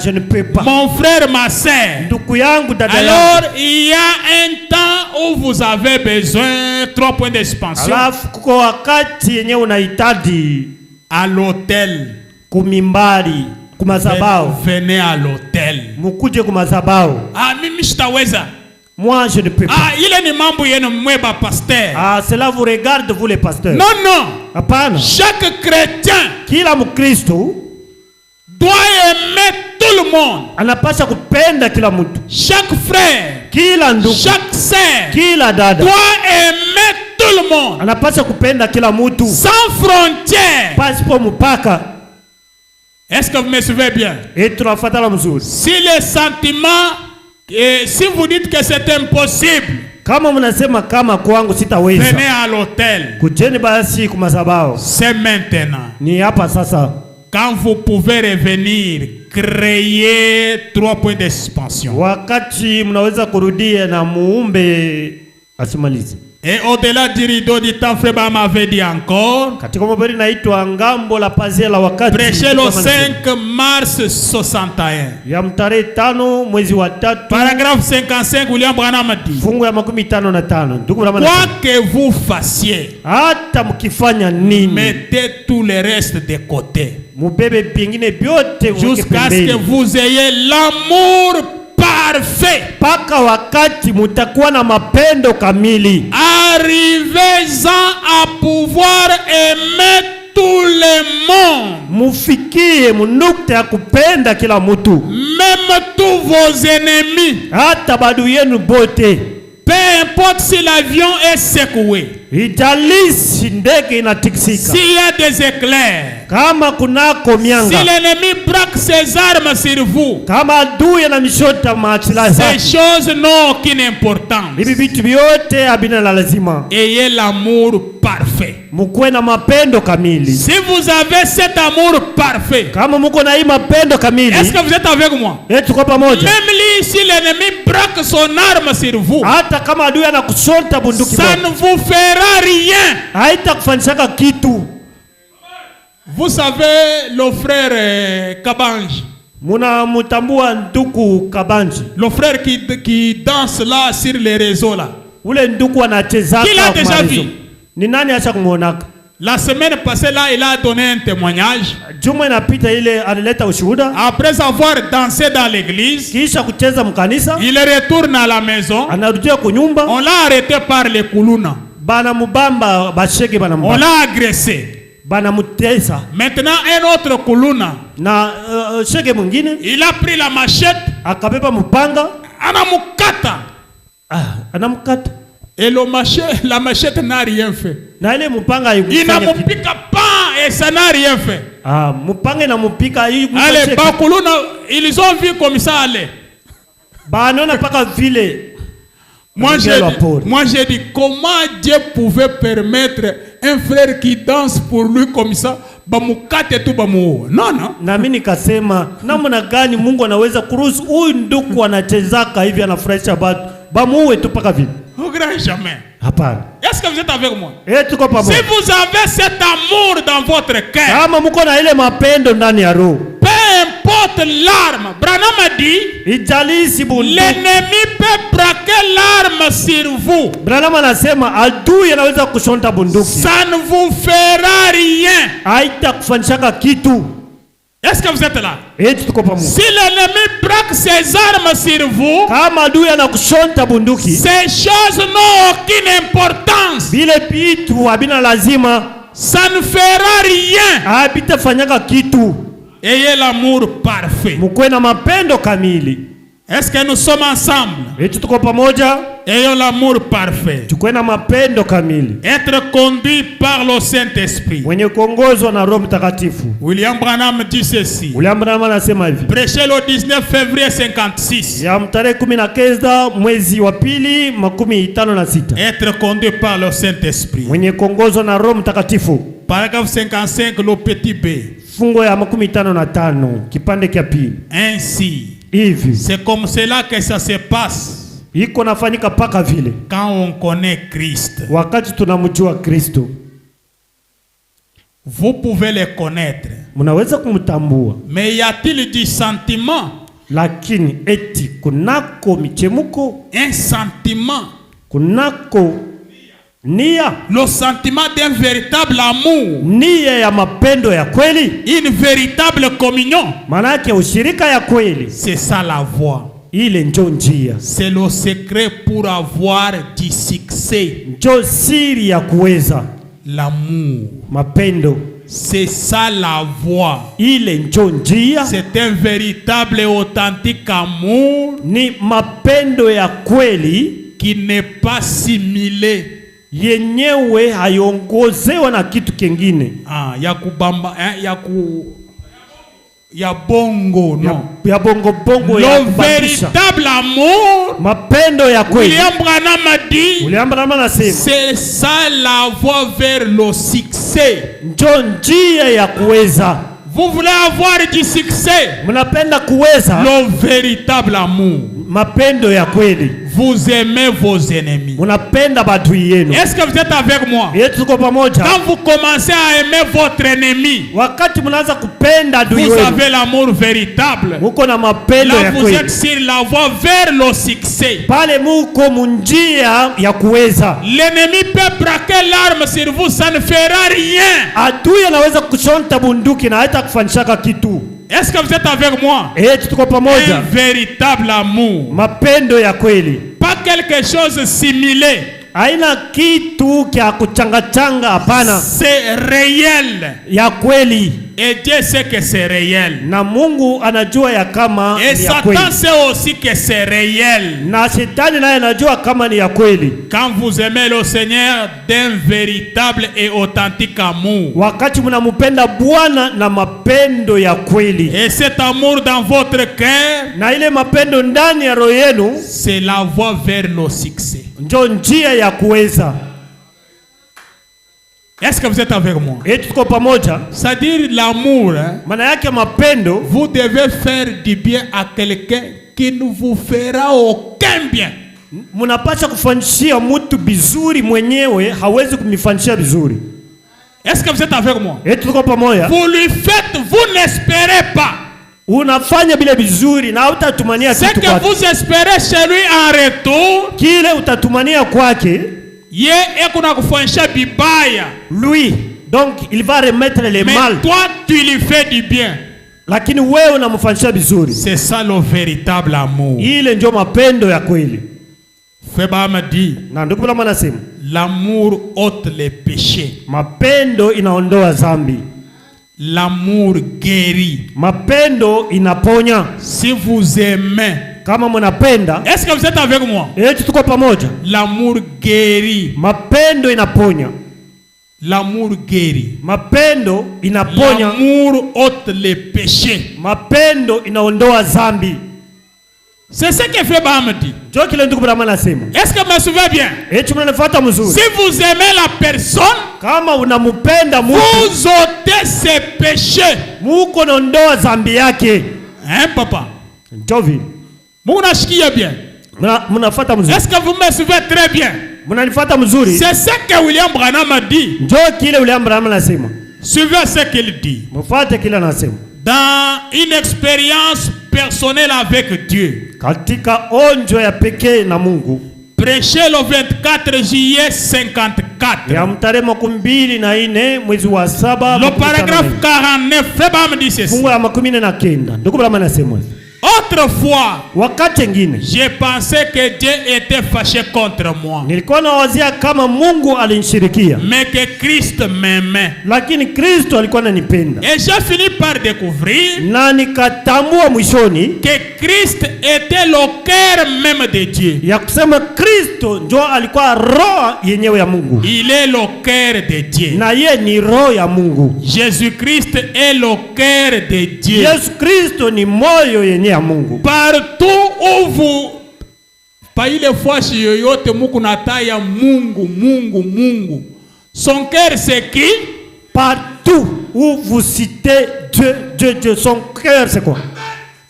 je ne peux pas, mon frère, ma sœur, ndugu yangu, dada yangu, alors il y a un temps où vous avez besoin 3 points d'expansion. Alafu kuko wakati yenye unahitaji à l'hôtel, kumimbari, kumazabao. Venez à l'hôtel. Mukuje kumazabao. Mimi sitaweza. Moi je ne peux pas. Il est ni mambo yenu mweba pasteur. Cela vous regarde vous les pasteurs. Non. Hapana. Chaque chrétien, kila mkristo, doit aimer tout le monde. Anapaswa kupenda kila mtu. Chaque frère, kila ndugu, chaque sœur, kila dada, doit aimer tout le monde. Anapaswa kupenda kila mtu. Sans frontières. Pasipo mpaka. Est-ce que vous me suivez bien? Et tunafuatana mzuri. Si les sentiments, si vous dites que c'est impossible, kama mnasema kama kwangu sitaweza, venez à l'hôtel. Kujeni basi kumazabao. C'est maintenant. Ni hapa sasa. Quand vous pouvez revenir, créer 3 points d'expansion. Wakati mnaweza kurudia na muumbe asimalize. Et au-delà du rideau du temps, Frère Branham avait dit encore. Katika mabari naitwa ngambo la pazia la wakati. Prêché le 5 mars 61. Ya mtarehe 5 mwezi wa 3. Paragraphe 55, William Branham dit. Fungu ya 55. Quoi que vous fassiez, hata mkifanya nini, mettez tout le reste de côté. Mubebe pengine byote jusqu'à ce que vous ayez l'amour parfait. Paka wakati mutakuwa na mapendo kamili. Arrivez-en à pouvoir aimer tout le monde. Mufikie munukta ya kupenda kila mtu. Même tous vos ennemis. Hata badui yenu bote. Peu importe si l'avion est secoué. Ijalisi ndege inatikisika. S'il y a des éclairs. Kama kunako mianga. Si l'ennemi braque ses armes sur vous. Kama adui anamishota machila zake. Ces choses n'ont aucune importance. Bibi vitu vyote habina la lazima. Ayez l'amour parfait. Mukwe na mapendo kamili. Si vous avez cet amour parfait. Kama muko na hii mapendo kamili. Est-ce que vous êtes avec moi? Tuko pamoja. Même lui, si l'ennemi braque son arme sur vous. Hata kama adui anakushota bunduki. Ça ne vous fera rien. Haitakufanishaka kitu. Vous savez le frère Kabanji. Muna mutambua nduku Kabanji. Le frère qui danse là sur les réseaux là. Ule nduku anacheza Qui l'a déjà vu? Ni nani acha kumuonaka? La semaine passée là, il a donné un témoignage. Juma inapita ile alileta ushuhuda. Après avoir dansé dans l'église, kisha kucheza mkanisa, il retourne à la maison. Anarudia kunyumba. On l'a arrêté par les kuluna. Bana mubamba bashege bana mubamba. On l'a agressé. Bana mutesa. Maintenant un autre kuluna. Na shege mwingine. Il a pris la machette. Akabeba mpanga. Anamukata. Anamukata. Et la machette n'a rien fait. Na ile mpanga il n'a mupika pas et ça n'a rien fait. Mpanga na mupika allez, bakuluna, ils ont vu comme ça aller. Banona paka vile. Moi j'ai dit comment Dieu pouvait permettre un frère qui danse pour lui comme ça bamukate tu bamuo. Non. Na mimi nikasema namna gani Mungu anaweza kuruhusu huyu ndugu anachezaka hivi anafurahisha watu bamuwe tu paka vile. Au grand jamais. Hapana. Est-ce que vous êtes avec moi? Tuko pamoja. Si vous avez cet amour dans votre cœur. Kama mko na ile mapendo ndani ya roho. Peu importe l'arme. Branham a dit. Ijalisi bunduki. L'ennemi peut braquer l'arme sur vous. Branham anasema adui anaweza kushonta bunduki. Ça ne vous fera rien. Haitakufanishaka kitu. Est-ce que vous êtes là? Si l'ennemi braque ses armes sur vous, ces choses n'ont aucune importance. Ça ne fera rien. Ayez l'amour parfait. Est-ce que nous sommes ensemble? Ayons l'amour parfait. Être conduit par le Saint-Esprit. William Branham dit ceci. Prêché le 19 février 56. Être conduit par le Saint-Esprit. Paragraphe 55, le petit b. Ainsi, c'est comme cela que ça se passe. Quand on connaît Christ. Vous pouvez le connaître. Mais y a-t-il du sentiment? Un sentiment. Le sentiment d'un véritable amour. Une véritable communion. C'est ça la voie. C'est le secret pour avoir du succès. L'amour. C'est ça la voie. C'est un véritable et authentique amour qui n'est pas simulé. Ya bongo, non. Le véritable amour, William Branham a dit, c'est ça la voie vers le succès. Vous voulez avoir du succès? Le véritable amour. Vous aimez vos ennemis. Est-ce que vous êtes avec moi? Quand vous commencez à aimer votre ennemi, vous avez l'amour véritable. Là vous êtes sur la voie vers le succès. L'ennemi peut braquer l'arme sur vous, ça ne fera rien. Est-ce que vous êtes avec moi? Un véritable amour. Pas quelque chose similé. kitu kya kuchanga hapana. C'est réel. Ya kweli. Et Dieu sait que c'est réel. Na Mungu anajua ya kama et ni ya kweli. Satan sait aussi que c'est réel. Na Shetani naye anajua kama ni ya kweli. Quand vous aimez le Seigneur d'un véritable et authentique amour. Wakati mnampenda Bwana na mapendo ya kweli. Et cet amour dans votre cœur. Na ile mapendo ndani ya roho yenu. C'est la voie vers le succès. Ndio njia ya kuweza. Est-ce que vous êtes avec moi? C'est-à-dire l'amour, hein? Mapendo, vous devez faire du bien à quelqu'un qui ne vous fera aucun bien. Munapasha kufanyishia mtu bizuri mwenyewe hawezi kumifanyishia bizuri. Est-ce que vous êtes avec moi? Vous lui faites, vous n'espérez pas. Unafanya bila bizuri na utatumania kitu kwake. Ce que vous espérez chez lui en retour, kile utatumania kwake, ye ekuna kufanyisha bibaya. Lui, donc il va remettre les mal. Mais toi tu lui fais du bien. Lakini wewe unamfanyisha bizuri. C'est ça le véritable amour. Ile ndio mapendo ya kweli. Feba dit, na ndugu bila manasema, l'amour ôte les péchés. Mapendo inaondoa dhambi. L'amour guérit. Mapendo inaponya. Si vous aimez, kama mnapenda, est-ce que vous êtes avec moi? Tuko pamoja. L'amour guérit. Mapendo inaponya. L'amour guérit. Mapendo inaponya. L'amour ôte les péchés. Mapendo inaondoa dhambi. C'est ce que fait Bahamdi. Est-ce que me souviens bien? Si vous aimez la personne, vous ôtez ses péchés. Hein, papa? Bien. Est-ce que vous me suivez très bien? C'est ce que William Branham a dit. Suivez ce qu'il dit. Dans une expérience personnelle avec Dieu. Prêché le 24 juillet 54. Le paragraphe 49, Fébam dit ceci. Autrefois, j'ai pensé que Dieu était fâché contre moi. Mais que Christ m'aimait. Et j'ai fini par découvrir que Christ était le cœur même de Dieu. Il est le cœur de Dieu. Jésus-Christ est le cœur de Dieu. Partout où vous pas ile fois yoyote muku nataya Mungu. Son cœur c'est qui? Partout où vous citez Dieu, son cœur c'est quoi?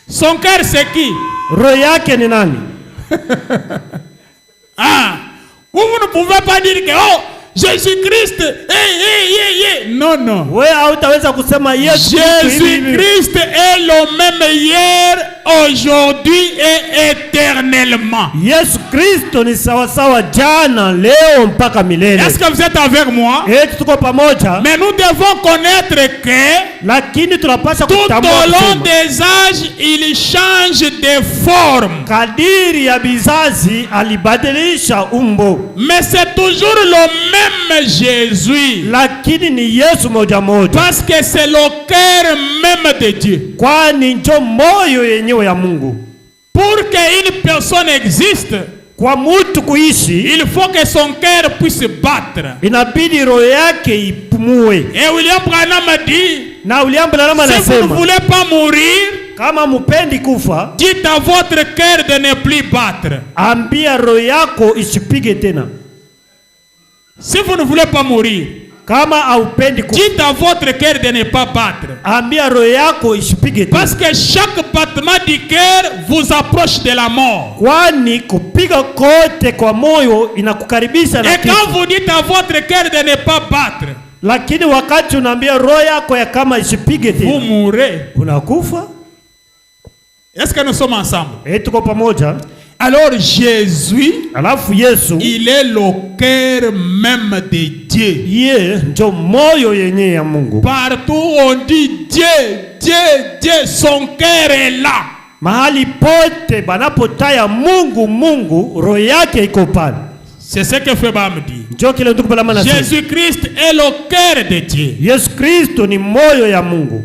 Son cœur c'est qui? Roho yake ni nani? Vous ne pouvez pas dire que Jésus-Christ, non. Jésus-Christ est le même hier, aujourd'hui et éternellement. Est-ce que vous êtes avec moi? Mais nous devons connaître que tout au long des âges, il change de forme. Mais c'est toujours le même Jésus. Parce que c'est le cœur même de Dieu. Pour qu'une personne existe, il faut que son cœur puisse battre. Et William Branham a dit, si vous ne voulez pas mourir, dites à votre cœur de ne plus battre. Si vous ne voulez pas mourir, dites à votre cœur de ne pas battre. Parce que chaque battement du cœur vous approche de la mort. Et quand vous dites à votre cœur de ne pas battre, vous mourrez. Est-ce que nous sommes ensemble? Alors Jésus, il est le cœur même de Dieu. Partout on dit Dieu, son cœur est là. C'est ce que Feba me dit. Jésus-Christ est le cœur de Dieu.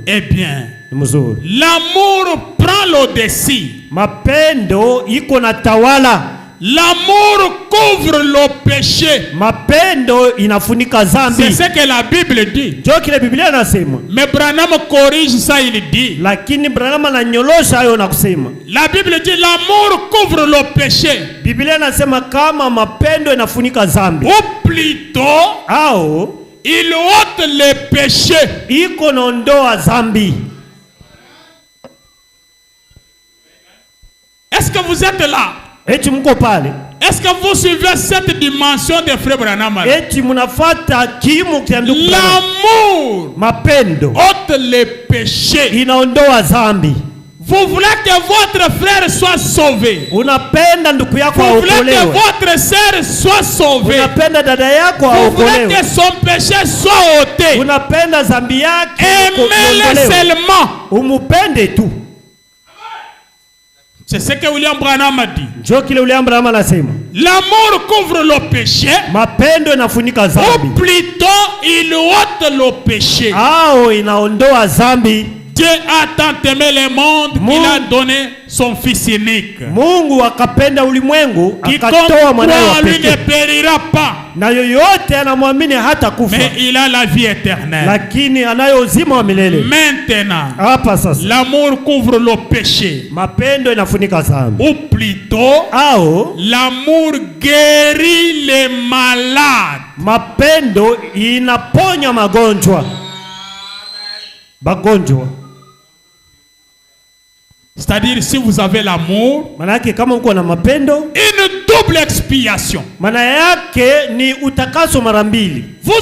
Eh bien, l'amour prend le-dessus. L'amour couvre le péché. C'est ce que la Bible dit. Mais Branham corrige ça, il dit. La Bible dit l'amour couvre le péché. Ou plutôt, il ôte les péchés. Est-ce que vous êtes là? Est-ce que vous suivez cette dimension de Frère Branham? L'amour ôte les péchés. Vous voulez que votre frère soit sauvé. Vous voulez que votre sœur soit sauvée. Vous voulez que son péché soit ôté. Aimez-le seulement. C'est ce que William Branham a dit. L'amour couvre le péché. Ou plutôt, il ôte le péché. Dieu a tant aimé le monde qu'il a donné son Fils unique. Quiconque croit en lui ne périra pas, mais il a la vie éternelle. Maintenant, l'amour couvre le péché. Ou plutôt, l'amour guérit les malades. C'est-à-dire, si vous avez l'amour, une double expiation. Vous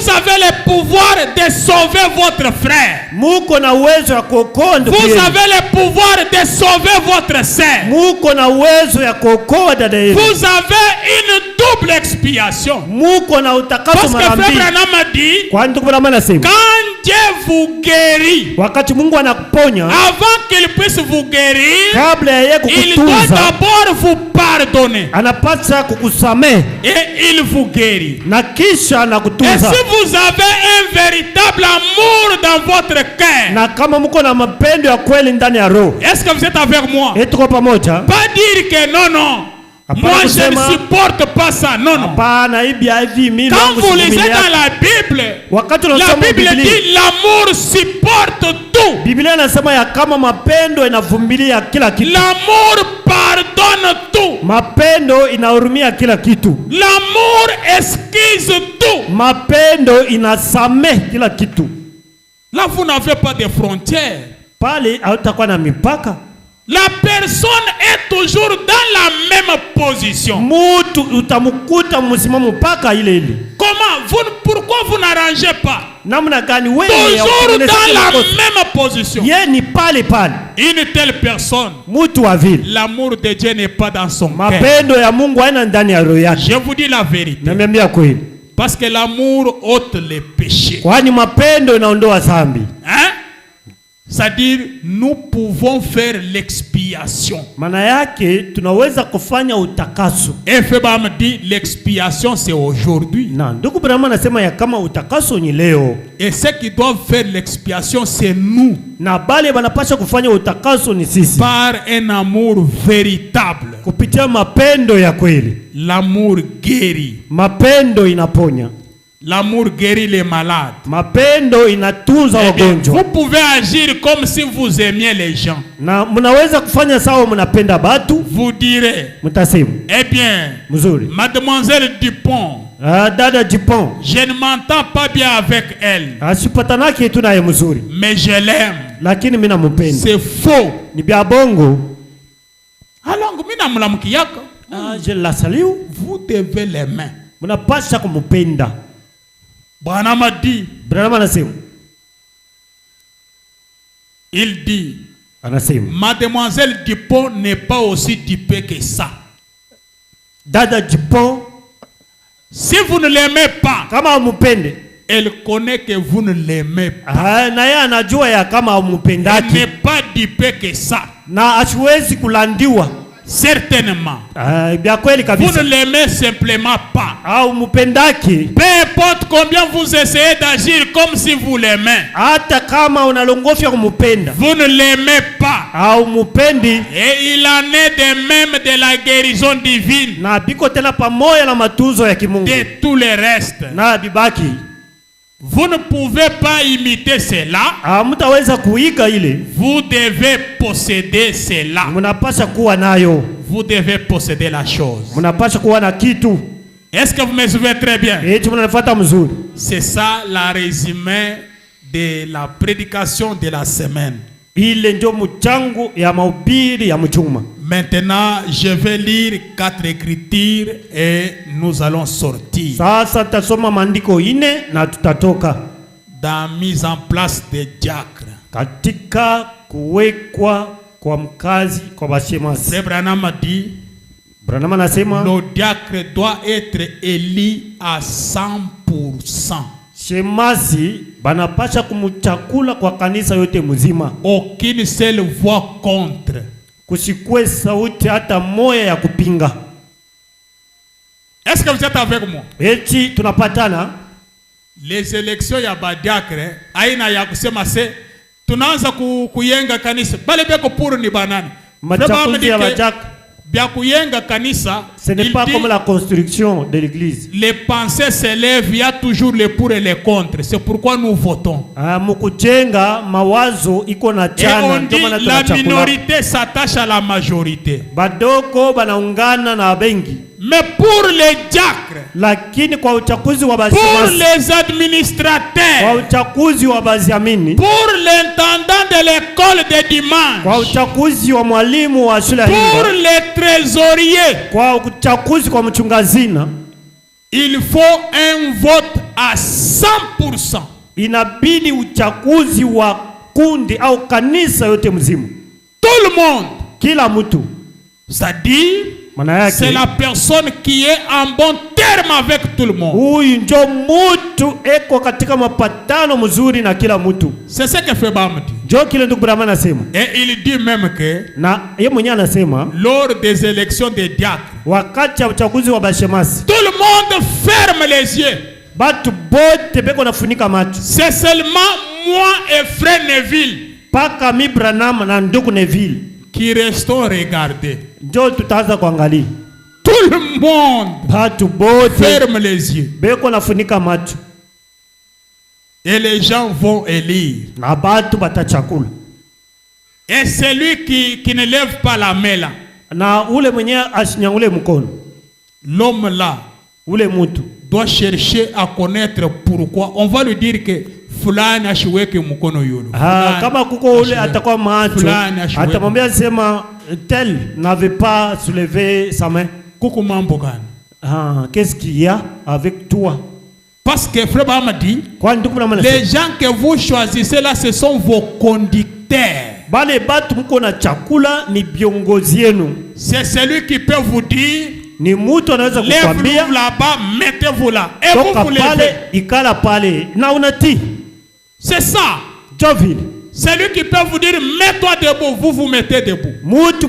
avez le pouvoir de sauver votre frère. Vous avez le pouvoir de sauver votre sœur. Vous avez une double expiation. Parce que Frère Branham a dit, quand Dieu vous guérit, avant qu'il puisse vous guérir, il doit d'abord vous pardonner. Et il vous guérit. Et si vous avez un véritable amour dans votre cœur, est-ce que vous êtes avec moi? Pas dire que non. Moi je ne supporte pas ça. Non. Quand vous lisez dans la Bible dit l'amour supporte tout. L'amour pardonne tout. L'amour excuse tout. Là vous n'avez pas de frontières. La personne est toujours dans la même position. Comment? Pourquoi vous n'arrangez pas? Toujours dans la même position. Une telle personne, l'amour de Dieu n'est pas dans son cœur. Je vous dis la vérité. Parce que l'amour ôte les péchés. Hein? C'est-à-dire, nous pouvons faire l'expiation. Et Feba me dit, l'expiation c'est aujourd'hui. Et ceux qui doivent faire l'expiation, c'est nous. Par un amour véritable. L'amour guérit. L'amour guérit les malades. Vous pouvez agir comme si vous aimiez les gens. Vous direz, eh bien, Mademoiselle Dupont, je ne m'entends pas bien avec elle, mais je l'aime. C'est faux. Alors, vous devez l'aimer. Branham a dit, il dit, Mademoiselle Dupont n'est pas aussi dupée que ça. Si vous ne l'aimez pas, elle connaît que vous ne l'aimez pas. Elle n'est pas dupée que ça. Certainement. Vous ne l'aimez simplement pas. Peu importe combien vous essayez d'agir comme si vous l'aimez. Vous ne l'aimez pas. Et il en est de même de la guérison divine. De tous les restes. Vous ne pouvez pas imiter cela. Vous devez posséder cela. Vous devez posséder la chose. Est-ce que vous me suivez très bien? C'est ça la résumé de la prédication de la semaine. Maintenant, je vais lire 4 écritures et nous allons sortir. Dans mise en place des diacres. Frère Branham a dit, le diacre doit être élu à 100%. Aucune seule voix contre. Est-ce que vous êtes avec moi? Les élections ya badiakre aina ya kusema se tunaanza kuyenga kanisa bale beko puru ni banani. Ce n'est pas comme la construction de l'église. Les pensées s'élèvent, il y a toujours les pour et les contre. C'est pourquoi nous votons. Et on dit la minorité s'attache à la majorité. Mais pour les diacres, pour les administrateurs, pour l'intendant de l'école de dimanche, pour les trésoriers, il faut un vote à 100%. Tout le monde. C'est-à-dire, c'est la personne qui est en bon terme avec tout le monde. C'est ce que fait Bam dit. Et il dit même que lors des élections des diacres, tout le monde ferme les yeux. C'est seulement moi et frère Neville qui restons regarder. Tout le monde ferme les yeux. Et les gens vont élire. Et celui qui ne lève pas la main là, l'homme là doit chercher à connaître pourquoi. On va lui dire que fulani ashiweke mkono yulu. Kama kuko ule atakuwa macho, atamwambia sema tel n'avait pas soulevé sa main. Kuko mambo gani? Qu'est-ce qu'il y a avec toi? Parce que frère Bama dit, les gens que vous choisissez là, ce sont vos conducteurs. C'est celui qui peut vous dire, lève-vous là-bas, mettez-vous là. Et vous vous levez. C'est ça. C'est lui qui peut vous dire, mets-toi debout, vous vous mettez debout. Je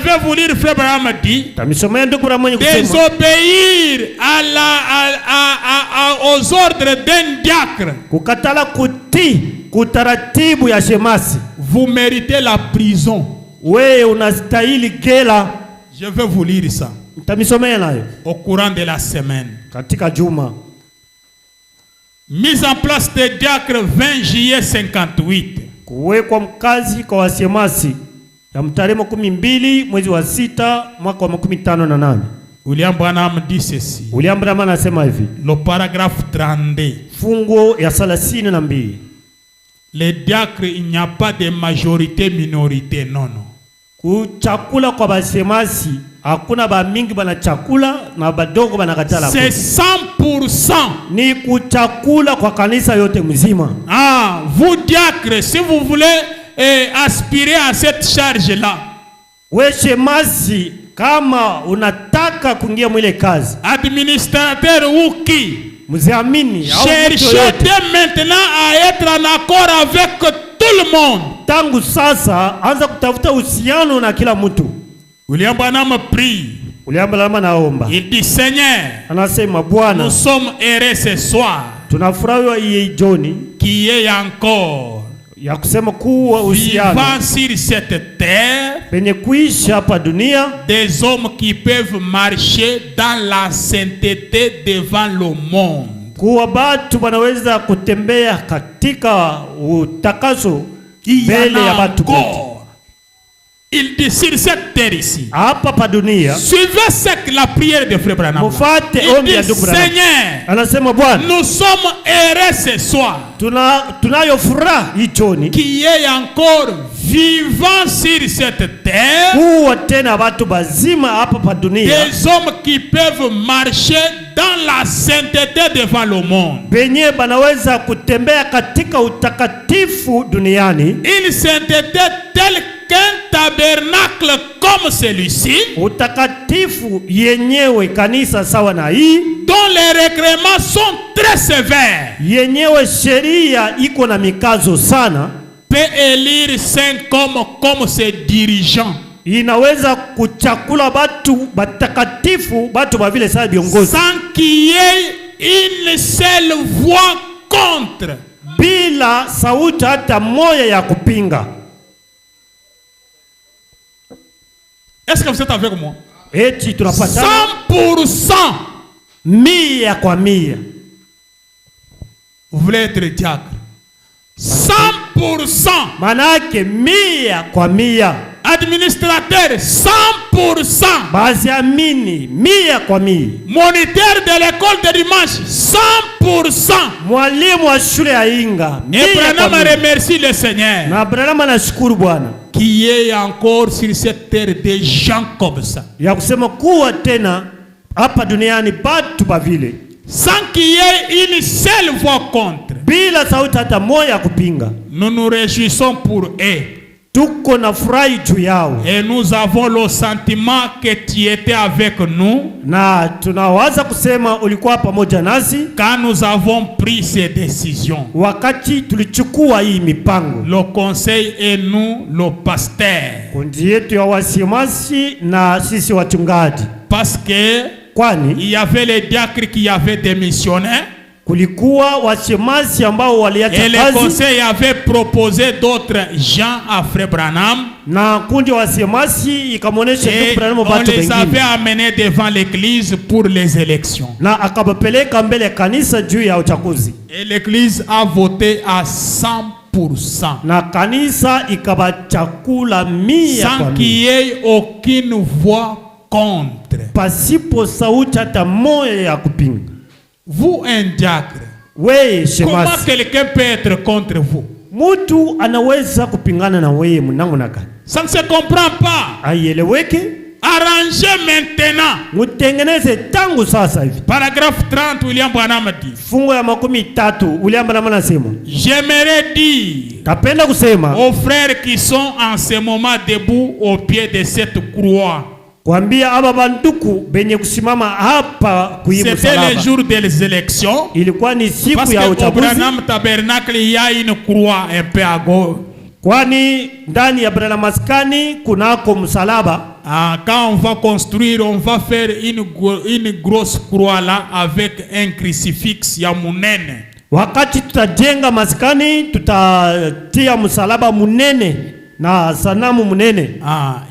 vais vous lire, frère Branham dit, désobéir aux ordres d'un diacre. Vous méritez la prison. Je vais vous lire ça au courant de la semaine. Mise en place des diacres 20 juillet 58. Kuwekwa mkazi kwa washemasi ya mtarehe 12 mwezi wa 6 mwaka wa 58. William Branham dit ceci. William Branham anasema hivi. Le paragraphe 32. Fungo ya 32. Les diacres, il n'y a pas de majorité minorité, non. Kuchakula kwa washemasi hakuna ba mingi bana chakula na badogo bana katala. C'est 100%. Ni kuchakula kwa kanisa yote mzima. Vous diacres, si vous voulez aspirer à cette charge là. We shemasi kama unataka kuingia mwile kazi. Administrateur uki. cherchez dès maintenant à être en accord avec tout le monde. Tangu sasa anza kutafuta uhusiano na kila mtu. William Branham prie. William Branham naomba. Il dit Seigneur, anasema Bwana, nous sommes heureux ce soir. Tunafurahiwa hii jioni qui est encore ya kusema kuwa uhusiano vivant sur cette terre, penye kuishi hapa dunia, des hommes qui peuvent marcher dans la sainteté devant le monde. Kuwa batu wanaweza kutembea katika utakaso mbele ya batu wote. Il dit sur cette terre ici. Hapa pa dunia. Suivez la prière de Frère Branham. Mufate ombi ya ndugu Branham. Seigneur, anasema Bwana, nous sommes heureux ce soir. Tunayo furaha jioni. Qui est encore vivant sur cette terre. Kuwa tena batu bazima hapa pa dunia. Des hommes qui peuvent marcher dans la sainteté devant le monde. Benye banaweza kutembea katika utakatifu duniani. Une sainteté telle qu'un tabernacle comme celui-ci, utakatifu yenyewe kanisa sawa na hii, dont les règlements sont très sévères, yenyewe sheria iko na mikazo sana, peut élire 5 hommes comme ses dirigeants, inaweza kuchakula batu batakatifu batu ba vile saa viongozi, sans qu'il y ait une seule voix contre, bila sauti hata moja ya kupinga. Est-ce que vous êtes avec moi? 100%. Mia kwa mia. Vous voulez être diacre? 100%. Manake mia kwa mia. Administrateur 100%. Baziamini mia kwa mia. Moniteur de l'école de dimanche 100%. Mwalimu wa shule ya Inga. Et Branham remercie le Seigneur. Na Branham anashukuru Bwana. Qui est encore sur cette terre des gens comme ça. Ya kusema kuwa tena hapa duniani batu ba vile. Sans qu'il y ait une seule voix contre. Bila sauti hata moja ya kupinga. Nous nous réjouissons pour eux. Tuko na furahi juu yao. Et nous avons le sentiment que tu étais avec nous. Na tunawaza kusema ulikuwa pamoja nasi quand nous avons pris ces décisions. Wakati tulichukua hii mipango. Le conseil et nous, le pasteur. Kundi yetu ya wasimasi na sisi wachungaji. Parce que kwani il y avait les diacres qui avaient démissionné. Kulikuwa wasimasi ambao waliacha kazi. Et le conseil avait proposé d'autres gens à Frère Branham. Na kundi wasimasi ikamonesha ndugu Branham watu wengine. On les avait amenés devant l'église pour les élections. Na akabapeleka mbele kanisa juu ya uchaguzi. Et l'église a voté à 100%. Na kanisa ikabachakula mia sans qu'il y ait aucune voix contre. Pasipo sauti hata moja ya kupinga. Vous un diacre. Comment quelqu'un peut être contre vous? Mutu anaweza kupingana na wewe mnamna gani? Ça ne se comprend pas. Aieleweke. Arrangez maintenant. Mutengeneze tangu sasa hivi. Paragraphe 30 William Branham dit. Fungu ya 30 William Branham anasema. J'aimerais dire. Tapenda kusema. Aux frères qui sont en ce moment debout au pied de cette croix. Kuambia aba banduku benye kusimama hapa kuimu salaba. C'était le jour des élections. Ilikuwa ni siku ya uchaguzi. Parce que au Branham Tabernacle il y a une croix un peu à gauche. Kwani ndani ya Branham maskani kunako msalaba. Quand on va construire, on va faire une grosse croix là avec un crucifix ya munene. Wakati tutajenga maskani tutatia msalaba munene na sanamu munene.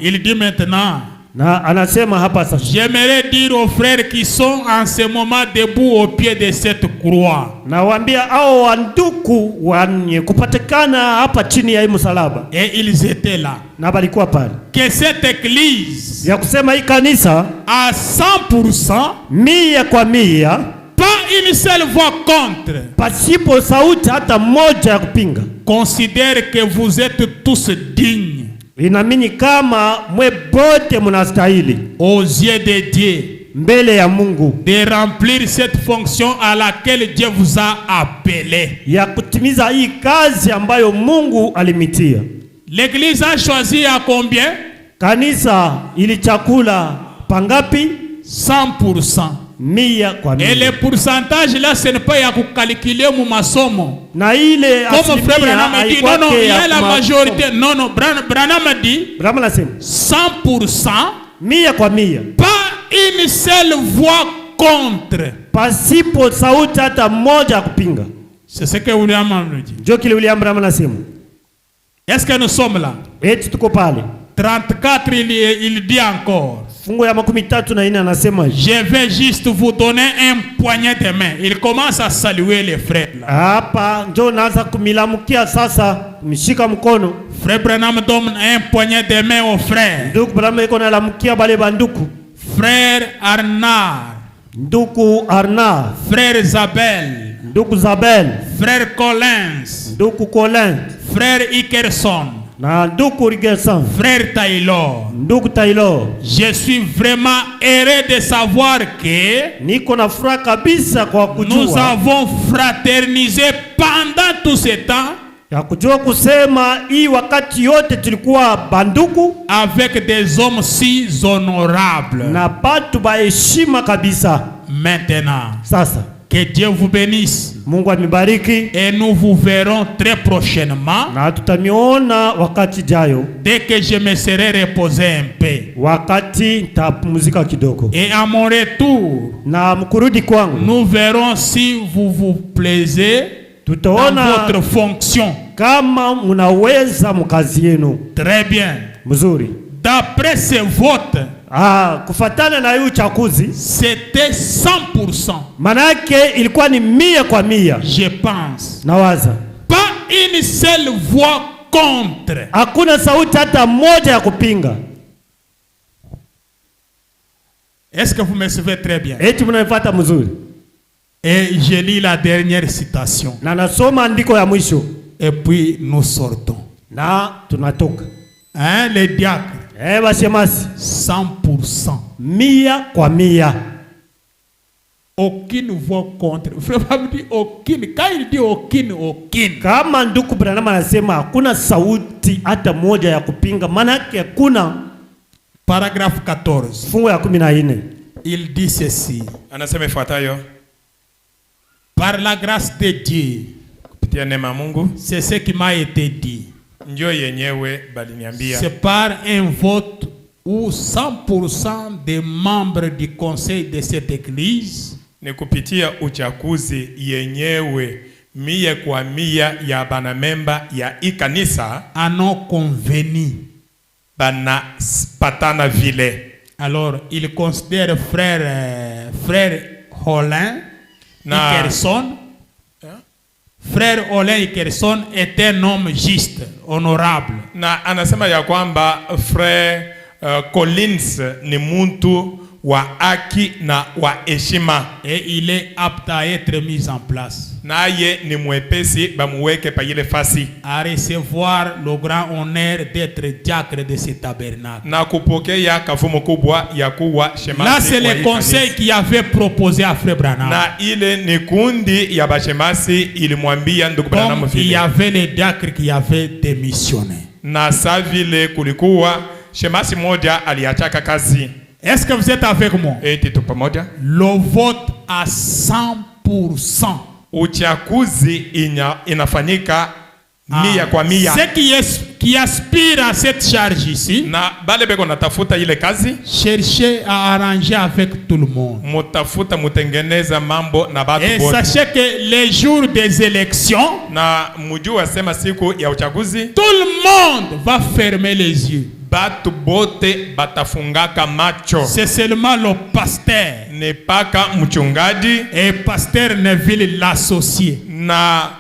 Il dit maintenant. Na anasema hapa sasa. J'aimerais dire aux frères qui sont en ce moment debout au pied de cette croix. Na waambia hao wanduku wanye kupatikana hapa chini ya msalaba. Et ils étaient là. Na balikuwa pale. Que cette église ya kusema hii kanisa à 100% mia kwa mia, pas une seule voix contre, pasipo sauti hata moja ya kupinga, considère que vous êtes tous dignes. Inamini kama mwe bote munastahili aux yeux de Dieu mbele ya Mungu de remplir cette fonction à laquelle Dieu vous a appelé. Ya kutimiza hii kazi ambayo Mungu alimitia. L'église a choisi à combien? Kanisa ilichakula pangapi? 100%. Mia kwa mia. Et le pourcentage là, ce n'est pas à calculer mon masomo. Na ile comme frère Branham a dit, non, il y a la majorité. Non, Branham a dit 100%. Mia kwa mia. Pas une seule voix contre. Pasipo sauti hata moja kupinga. C'est ce que William Branham dit. Ndio kile William Branham anasema. Est-ce que nous sommes là? Eti tuko pale. 34 il dit encore. Fungu ya 34 anasema, je vais juste vous donner un poignet de main. Il commence à saluer les frères. Hapa ndio naanza kumilamukia sasa, mshika mkono. Frère Branham donne un poignet de main aux frères. Ndugu Branham iko na lamukia bale banduku. Frère Arnard. Ndugu Arnard. Frère Zabel. Ndugu Zabel. Frère Collins. Ndugu Collins. Frère Ikerson. Na ndugu Ikerson. Frère Taylor. Ndugu Taylor. Je suis vraiment heureux de savoir que niko na furaha kabisa kwa kujua nous avons fraternisé pendant tout ce temps. Ya kujua kusema hii wakati yote tulikuwa banduku avec des hommes si honorables. Na batu ba heshima kabisa. Maintenant, sasa que Dieu vous bénisse. Mungu amibariki. Et nous vous verrons très prochainement. Na tutamiona wakati jayo. Dès que je me serai reposé un peu. Wakati nitapumzika kidogo. Et à mon retour, na mkurudi kwangu, nous verrons si vous vous plaisez dans votre fonction. Kama munaweza mkazi yenu. Très bien. Mzuri. D'après ce vote, kufatana na hiyo uchaguzi, c'était 100%. Manake ilikuwa ni 100 kwa 100. Je pense. Nawaza. Pas une seule voix contre. Hakuna sauti hata moja ya kupinga. Est-ce que vous me suivez très bien? Eti mnanifuata mzuri. Et je lis la dernière citation. Na nasoma andiko ya mwisho. Et puis nous sortons. Na tunatoka. Hein, les diacres? Bashemasi. 100%. 100 kwa 100. Aucune voix contre. Vraiment dit aucune. Quand il dit aucune. Kama ndugu Branham anasema hakuna sauti hata moja ya kupinga, maana yake hakuna. Paragraphe 14. Fungu ya 14. Il dit ceci. Anasema ifuatayo. Par la grâce de Dieu. Kupitia neema Mungu. C'est ce qui m'a été dit. Ndio yenyewe baliniambia. C'est par un vote où 100% des membres du conseil de cette église. Ni kupitia uchaguzi yenyewe 100 kwa 100 ya banamemba ya ikanisa en convenu. Bana patana vile. Alors, il considère frère Holin Ikerson. Frère Holin Ikerson est un homme juste, honorable. Na anasema ya kwamba frère Collins ni muntu wa haki na wa heshima. Et il est apte à être mis en place. Naye ni mwepesi bamuweke pa ile fasi. À recevoir le grand honneur d'être diacre de ce tabernacle. Na kupokea kafumo kubwa ya kuwa shemasi. Là c'est le conseil qui avait proposé à frère Branham. Na ile ni kundi ya bashemasi ilimwambia ndugu Branham vile. Il y avait les diacres qui avaient démissionné. Na sa vile kulikuwa shemasi moja aliachaka kazi. Est-ce que vous êtes avec moi? Eti tu pamoja? Le vote à 100%. Uchaguzi inafanyika 100 kwa 100. Ceux qui aspirent à cette charge ici, na bale beko natafuta ile kazi, cherchez à arranger avec tout le monde. Mutafuta mutengeneza mambo na batu et bote. Sachez que les jours des élections, na mujua sema siku ya uchaguzi, tout le monde va fermer les yeux. Batu bote batafungaka macho. C'est seulement le pasteur. Ne paka mchungaji. Et pasteur Neville l'associé. Na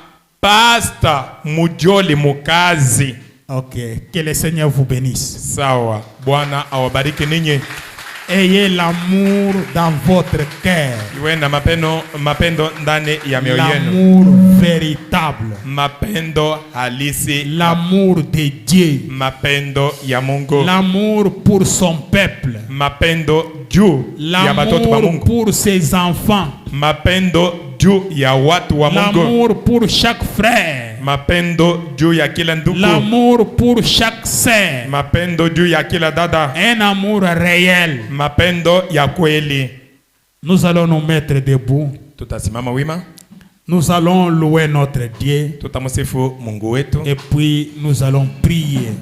pastor mujoli mukazi. Ok. Que le Seigneur vous bénisse. Sawa. Bwana awabariki ninyi. Ayez l'amour dans votre cœur. Iwenda mapendo ndani ya mioyo yenu. L'amour véritable. Mapendo halisi. L'amour de Dieu. Mapendo ya Mungu. L'amour pour son peuple. Mapendo juu ya batoto ba Mungu. L'amour pour ses enfants. Mapendo juu ya watu wa Mungu. L'amour pour chaque frère. Mapendo juu ya kila ndugu. L'amour pour chaque sœur. Mapendo juu ya kila dada. Un amour réel. Mapendo ya kweli. Nous allons nous mettre debout. Nous allons louer notre Dieu. Et puis nous allons prier.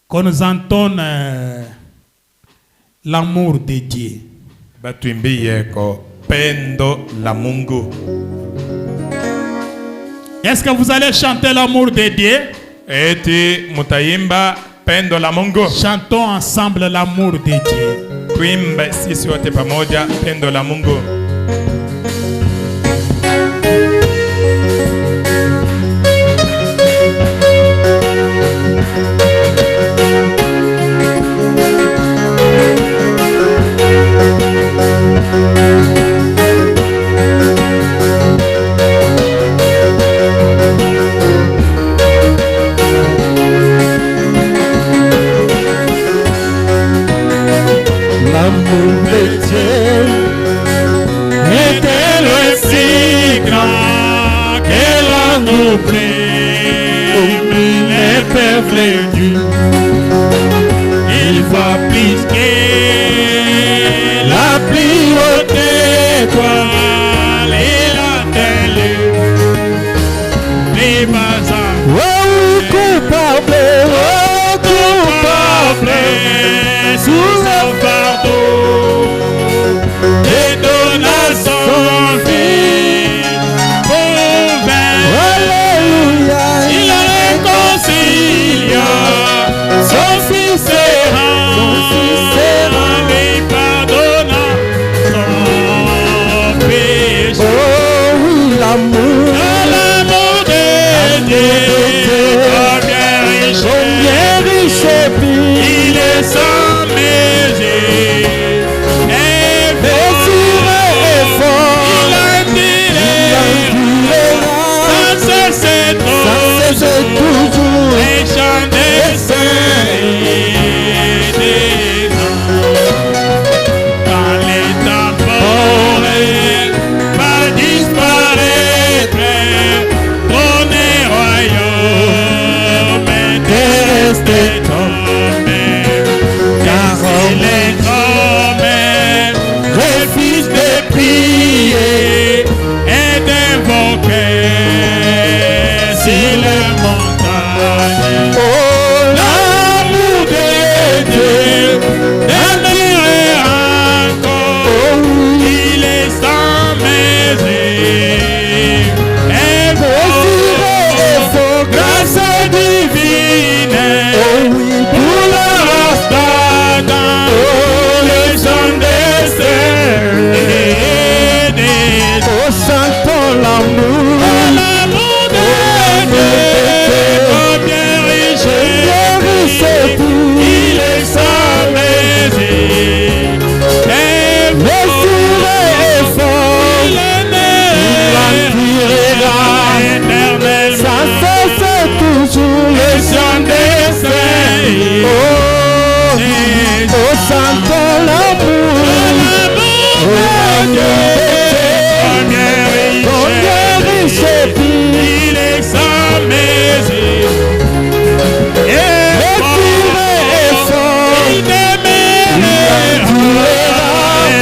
Qu'on nous entonne l'amour de Dieu. Est-ce que vous allez chanter l'amour de Dieu? Chantons ensemble l'amour de Dieu. L'amour de Dieu est le si grand qu'elle a nous plaît, les peuples Dieu. Il va plus que la pluie haute étoile et la télé. Les bazars, oh coupable, sous le fardeau et donna son fils pour vaincre. Alléluia, il réconcilia son fils errant, lui pardonna son péché. Oh oui, l'amour de Dieu, combien riche et pur, il est sans mesure, et mesuré et fort, il endurera, sans cesser toujours, les chants des saints et des anges. Quand les temporels va disparaître, trône et royaume terrestre tombé, car si les hommes refusent de prier et d'invoquer sur les montagnes, oh l'amour de Dieu demeurera encore, il est sans mesure et beau, grâce divine, pour le reste dans les gens des saints et des oh, chantons l'amour de Dieu, combien riche et pur, il est sans mesure, et mesuré et fort, il l'endurera éternellement, sans cesser toujours, les gens des saints. Oh, chantons l'amour de Dieu, combien riche et pur, il est sans mesure, et mesuré et fort, il demeurera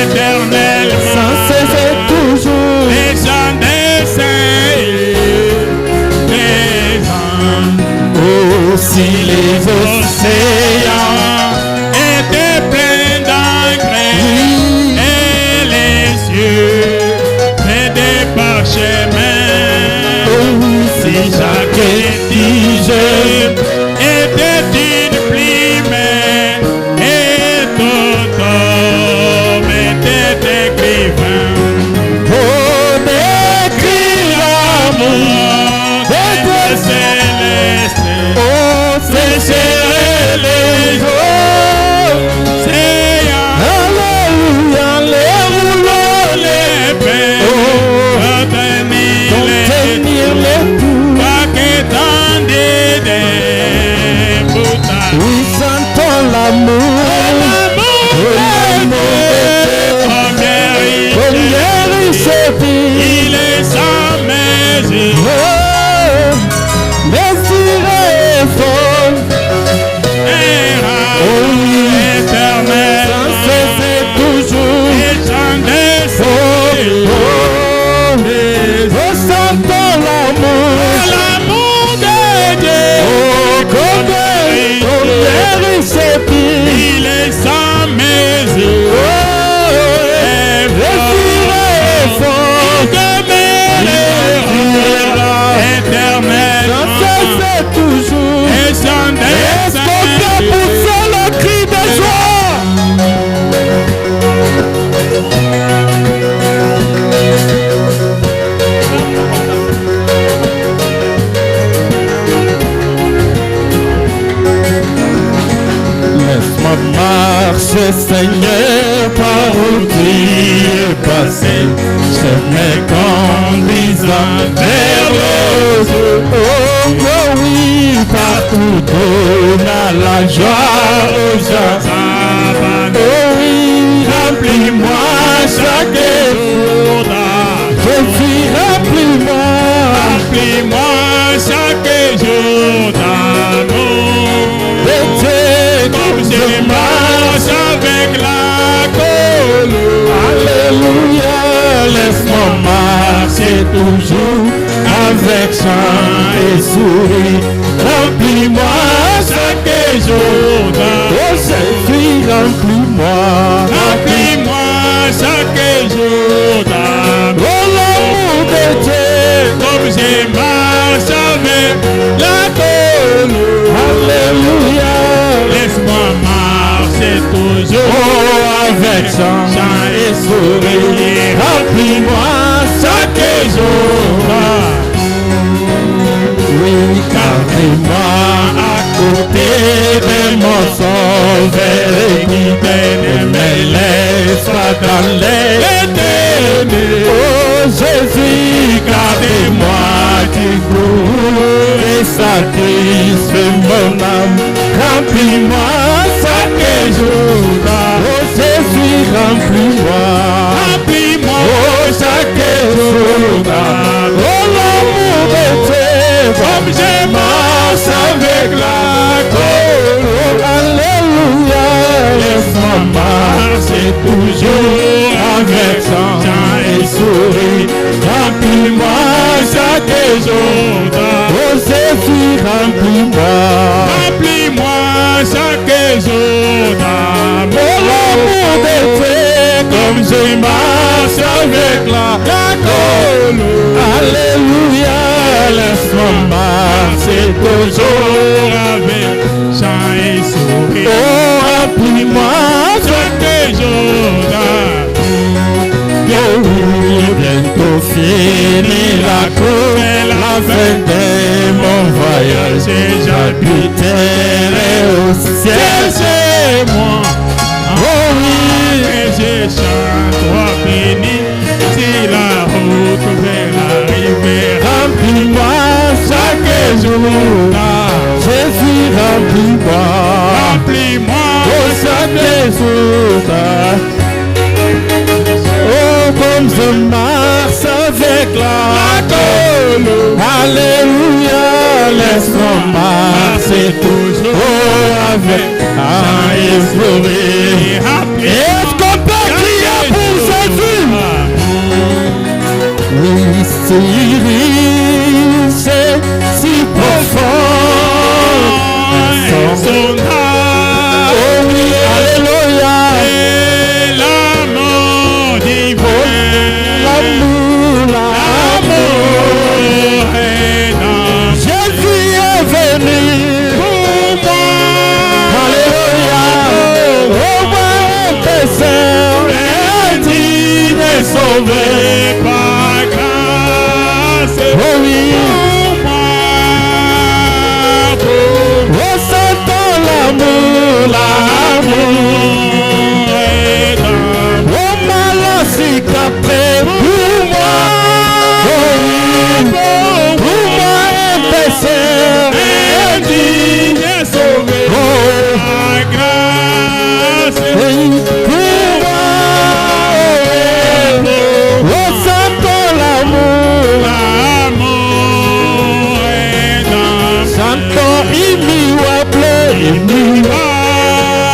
éternellement, sans cesser toujours, les gens des saints et des anges. Oh, si les océans étaient pleins d'encre, et les cieux faits des parchemins, si chaque tige était une plume et tout homme était écrivain, oh, d'écrire l'amour de Dieu céleste, oh, sécher les eaux, alléluia, les rouleaux, les paix, contenir les tours, pas qu'étendez des boutades. Oui, chantons l'amour de Dieu, combien riche et pur, il est sans mesure, mesuré le Seigneur par où tu es passé, chemin conduisant vers le jour. Oh oui, partout donne la joie aux gens. Oh oui, remplis-moi chaque jour. Jésus, remplis-moi chaque jour d'amour. Comme je marche avec la colonne. Alléluia, laisse-moi marcher toujours avec chant et sourire. Remplis-moi chaque jour d'amour. Oh Jésus, remplis-moi chaque jour d'amour. Oh l'amour de Dieu, comme je marche avec la colonne. Alléluia, laisse-moi marcher toujours avec chant et sourire. Remplis-moi chaque jour. Oui, gardez-moi à côté de mon sauveur et guide, ne me laisse pas dans l'éternel. Oh Jésus, gardez-moi du goût et satisfais mon âme. Remplis-moi chaque jour. Oh Jésus, remplis-moi chaque jour. Oh l'amour de Dieu, comme je marche avec la colonne. Alléluia, laisse-moi marcher toujours avec chant et sourire. Remplis-moi chaque jour. Oh Jésus, remplis-moi chaque jour d'amour. Oh l'amour de Dieu, comme je marche avec la colonne. Alléluia, laisse-moi marcher toujours avec chant et sourire. Oh, remplis-moi chaque jour d'amour. Oh oui, bientôt fini la cour, la fin de mon voyage. J'habiterai au ciel chez moi. Oh oui, et je chante, toi béni, si la route vers la rivière. Remplis-moi chaque jour. Jésus, remplis-moi oh, chaque jour. Oh, comme je marche avec la colonne. Alléluia, laisse-moi marcher toujours avec un esprit. Est-ce qu'on peut crier pour Jésus? Oui, c'est si profond. Son âme. Oh oui, alléluia. Et l'amour divin. L'amour est dans Jésus est venu pour moi. Alléluia. Oh mon pécheur, Indigne et sauvé par grâce. oh oui. Ressentons l'amour est dans oh maladie qu'après pour moi. Oh oui, pour moi un pécheur. indigne et sauvé par grâce. Oui, pour moi, ressentons l'amour. L'amour est dans Chantons immuable,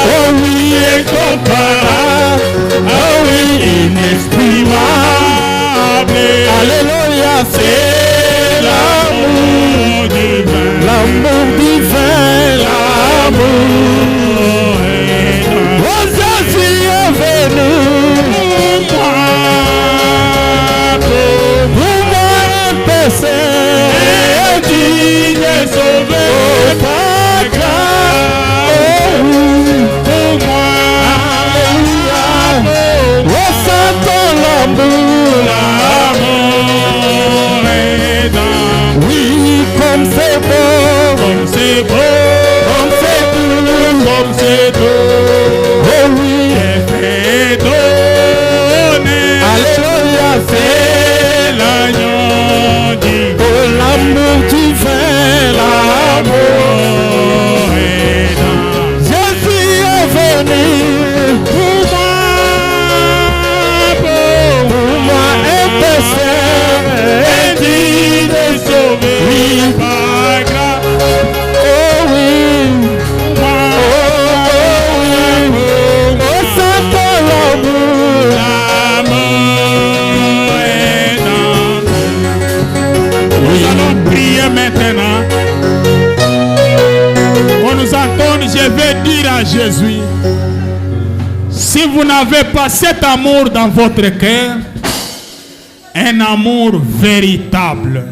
oh oui, incomparable, oh oui, inexprimable. Alléluia, c'est l'amour divin, l'amour divin, l'amour est dans oh Jésus est venu pour moi un pécheur, indigne et sauvé par grâce. Pour moi, alléluia, ressentons l'amour. l'amour est dans Oui, comme c'est beau, comme c'est beau, comme c'est doux, comme c'est doux. oh oui, On nous entend, je vais dire à Jésus, si vous n'avez pas cet amour dans votre cœur, un amour véritable,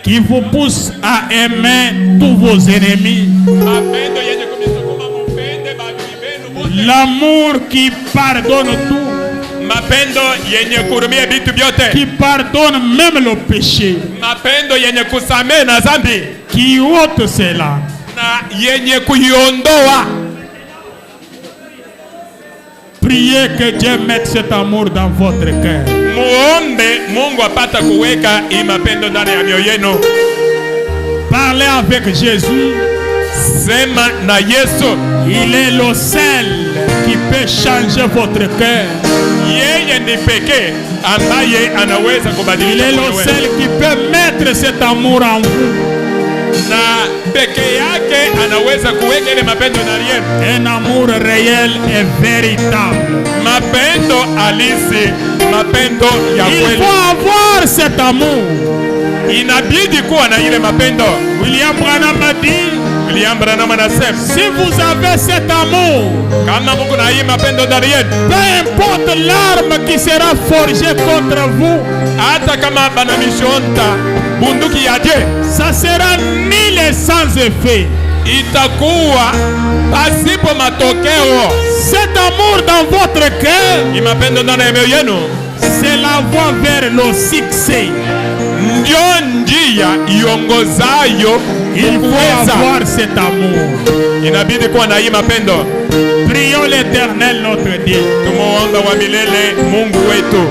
qui vous pousse à aimer tous vos ennemis, l'amour qui pardonne tout, mapendo yenye kurumia vitu vyote, qui pardonne même le péché, mapendo yenye kusamehe na dhambi, qui ôte cela, na yenye kuiondoa. Priez que Dieu mette cet amour dans votre cœur. Muombe Mungu apata kuweka hii mapendo ndani ya mioyo yenu. Parlez avec Jésus. Sema na Yesu. Il est le seul qui peut changer votre cœur. Yeye ni pekee ambaye anaweza kubadilisha. Il est le seul qui peut mettre cet amour en vous. Na pekee yake anaweza kuweka ile mapendo ndani yenu. Un amour réel et véritable. Mapendo halisi, mapendo ya kweli. Il faut avoir cet amour. Inabidi kuwa na ile mapendo. William Branham a dit, William Branham anasema, si vous avez cet amour, kama Mungu na hii mapendo ndani yenu, peu importe l'arme qui sera forgée contre vous, hata kama banamishonta bunduki yaje, ça sera nul et sans effet. Itakuwa pasipo matokeo. Cet amour dans votre cœur, hii mapendo ndani ya mioyo yenu, c'est la voie vers le succès. Ndio njia iongozayo. Il faut avoir cet amour. Inabidi kuwa na hii mapendo. Prions l'Éternel notre Dieu. Tumuombe wa milele Mungu wetu.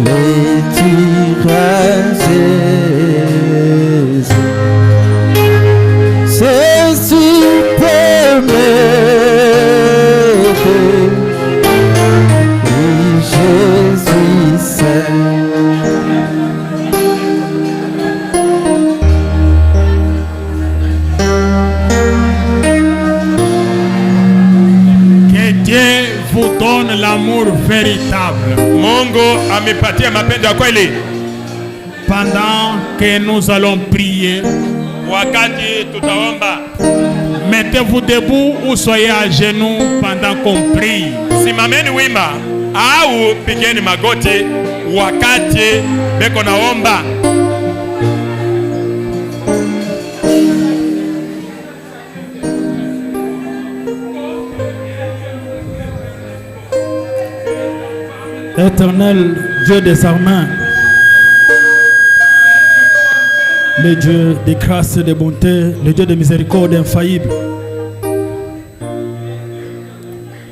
mais tu rases. C'est super m'aider, oui, Jésus seul. Vous donne l'amour véritable. Mungu amepatia mapendo ya kweli. Pendant que nous allons prier, wakati tutaomba, mettez-vous debout ou soyez à genoux pendant qu'on prie. Simameni wima au pigeni magoti wakati beko naomba. Éternel Dieu des armées, le Dieu de grâce et de bonté, le Dieu de miséricorde infaillible.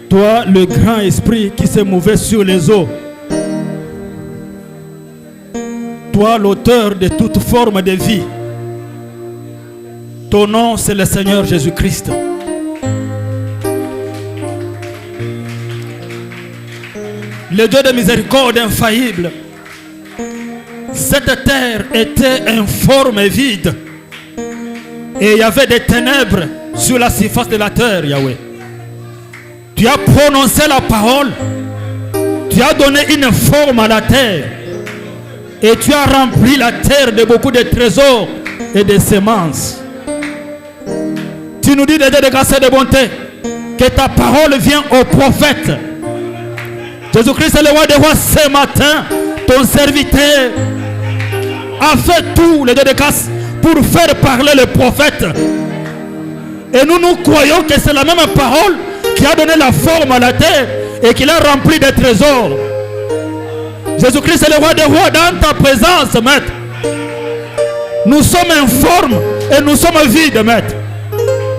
Toi, le grand esprit qui s'est mouvé sur les eaux. Toi, l'auteur de toute forme de vie. Ton nom, c'est le Seigneur Jésus-Christ. Le Dieu de miséricorde infaillible. Cette terre était informe et vide. Et il y avait des ténèbres sur la surface de la terre, Yahweh. Tu as prononcé la parole. Tu as donné une forme à la terre. Et tu as rempli la terre de beaucoup de trésors et de semences. Tu nous dis, de Dieu de grâce et de bonté, que ta parole vient au prophète. Jésus-Christ est le roi des rois. Ce matin, ton serviteur a fait tout, le Dieu de grâce, pour faire parler le prophète. Et nous croyons que c'est la même parole qui a donné la forme à la terre et qui l'a rempli de trésors. Jésus-Christ est le roi des rois. Dans ta présence, maître, nous sommes informes et nous sommes vides, maître.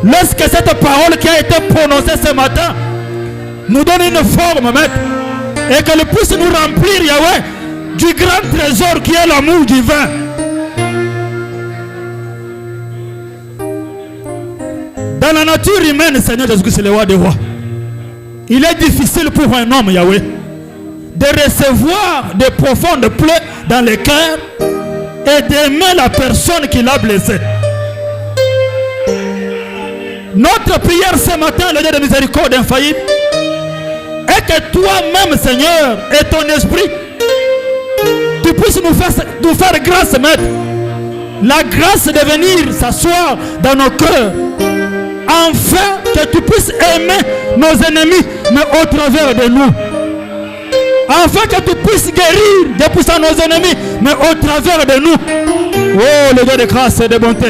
Lorsque cette parole qui a été prononcée ce matin nous donne une forme, maître, et qu'elle puisse nous remplir, Yahweh, du grand trésor qui est l'amour divin. Dans la nature humaine, Seigneur Jésus-Christ, le roi des rois, il est difficile pour un homme, Yahweh, de recevoir de profondes plaies dans le cœur et d'aimer la personne qui l'a blessé. Notre prière ce matin, le Dieu de miséricorde infaillible, est que toi-même, Seigneur, et ton esprit, tu puisses nous faire grâce, maître. La grâce de venir s'asseoir dans nos cœurs, afin que tu puisses aimer nos ennemis, mais au travers de nous. Afin que tu puisses guérir de poussant nos ennemis, mais au travers de nous. Oh, le Dieu de grâce et de bonté.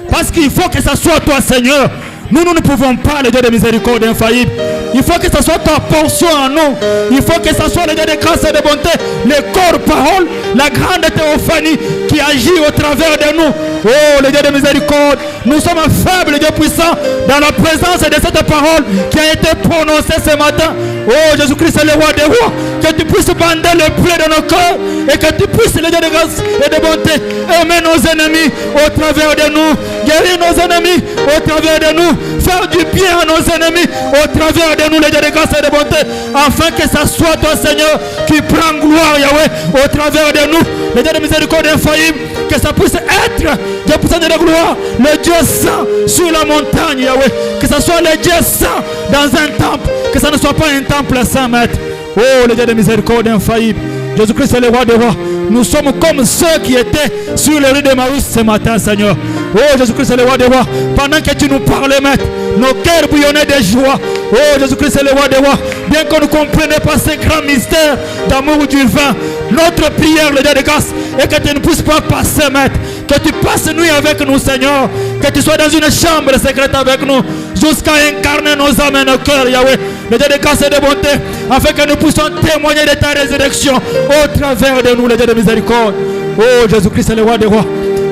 Parce qu'il faut que ça soit toi, Seigneur. Nous ne pouvons pas, le Dieu de miséricorde infaillible. Il faut que ce soit ta portion en nous. Il faut que ce soit le Dieu de grâce et de bonté, le corps parole, la grande théophanie qui agit au travers de nous. Oh, le Dieu de miséricorde, nous sommes faibles, Dieu puissant, dans la présence de cette parole qui a été prononcée ce matin. Oh, Jésus-Christ est le roi des rois. Que tu puisses bander le plaies de nos cœurs et que tu puisses, le Dieu de grâce et de bonté, aimer nos ennemis au travers de nous, guérir nos ennemis au travers de nous, faire du bien à nos ennemis au travers de nous, le Dieu de grâce et de bonté, afin que ça soit toi, Seigneur, qui prend gloire, Yahweh, au travers de nous, le Dieu de miséricorde infaillible, que ça puisse être, Dieu puissant de la gloire, le Dieu saint sur la montagne, Yahweh, que ça soit le Dieu saint dans un temple, que ça ne soit pas un temple saint, maître. Oh, le Dieu de miséricorde infaillible, Jésus-Christ est le roi des rois. Nous sommes comme ceux qui étaient sur le rue de Maïs ce matin, Seigneur. Oh, Jésus-Christ est le roi des rois. Pendant que tu nous parlais, maître, nos cœurs bouillonnaient de joie. Oh, Jésus-Christ est le roi des rois. Bien qu'on ne comprenne pas ces grands mystères d'amour divin, notre prière, le Dieu de grâce, est que tu ne puisses pas passer, maître. Que tu passes nuit avec nous, Seigneur. Que tu sois dans une chambre secrète avec nous, jusqu'à incarner nos âmes et nos cœurs, Yahweh. Le Dieu de grâce et de bonté, afin que nous puissions témoigner de ta résurrection au travers de nous, le Dieu de miséricorde. Oh, Jésus-Christ est le roi des rois.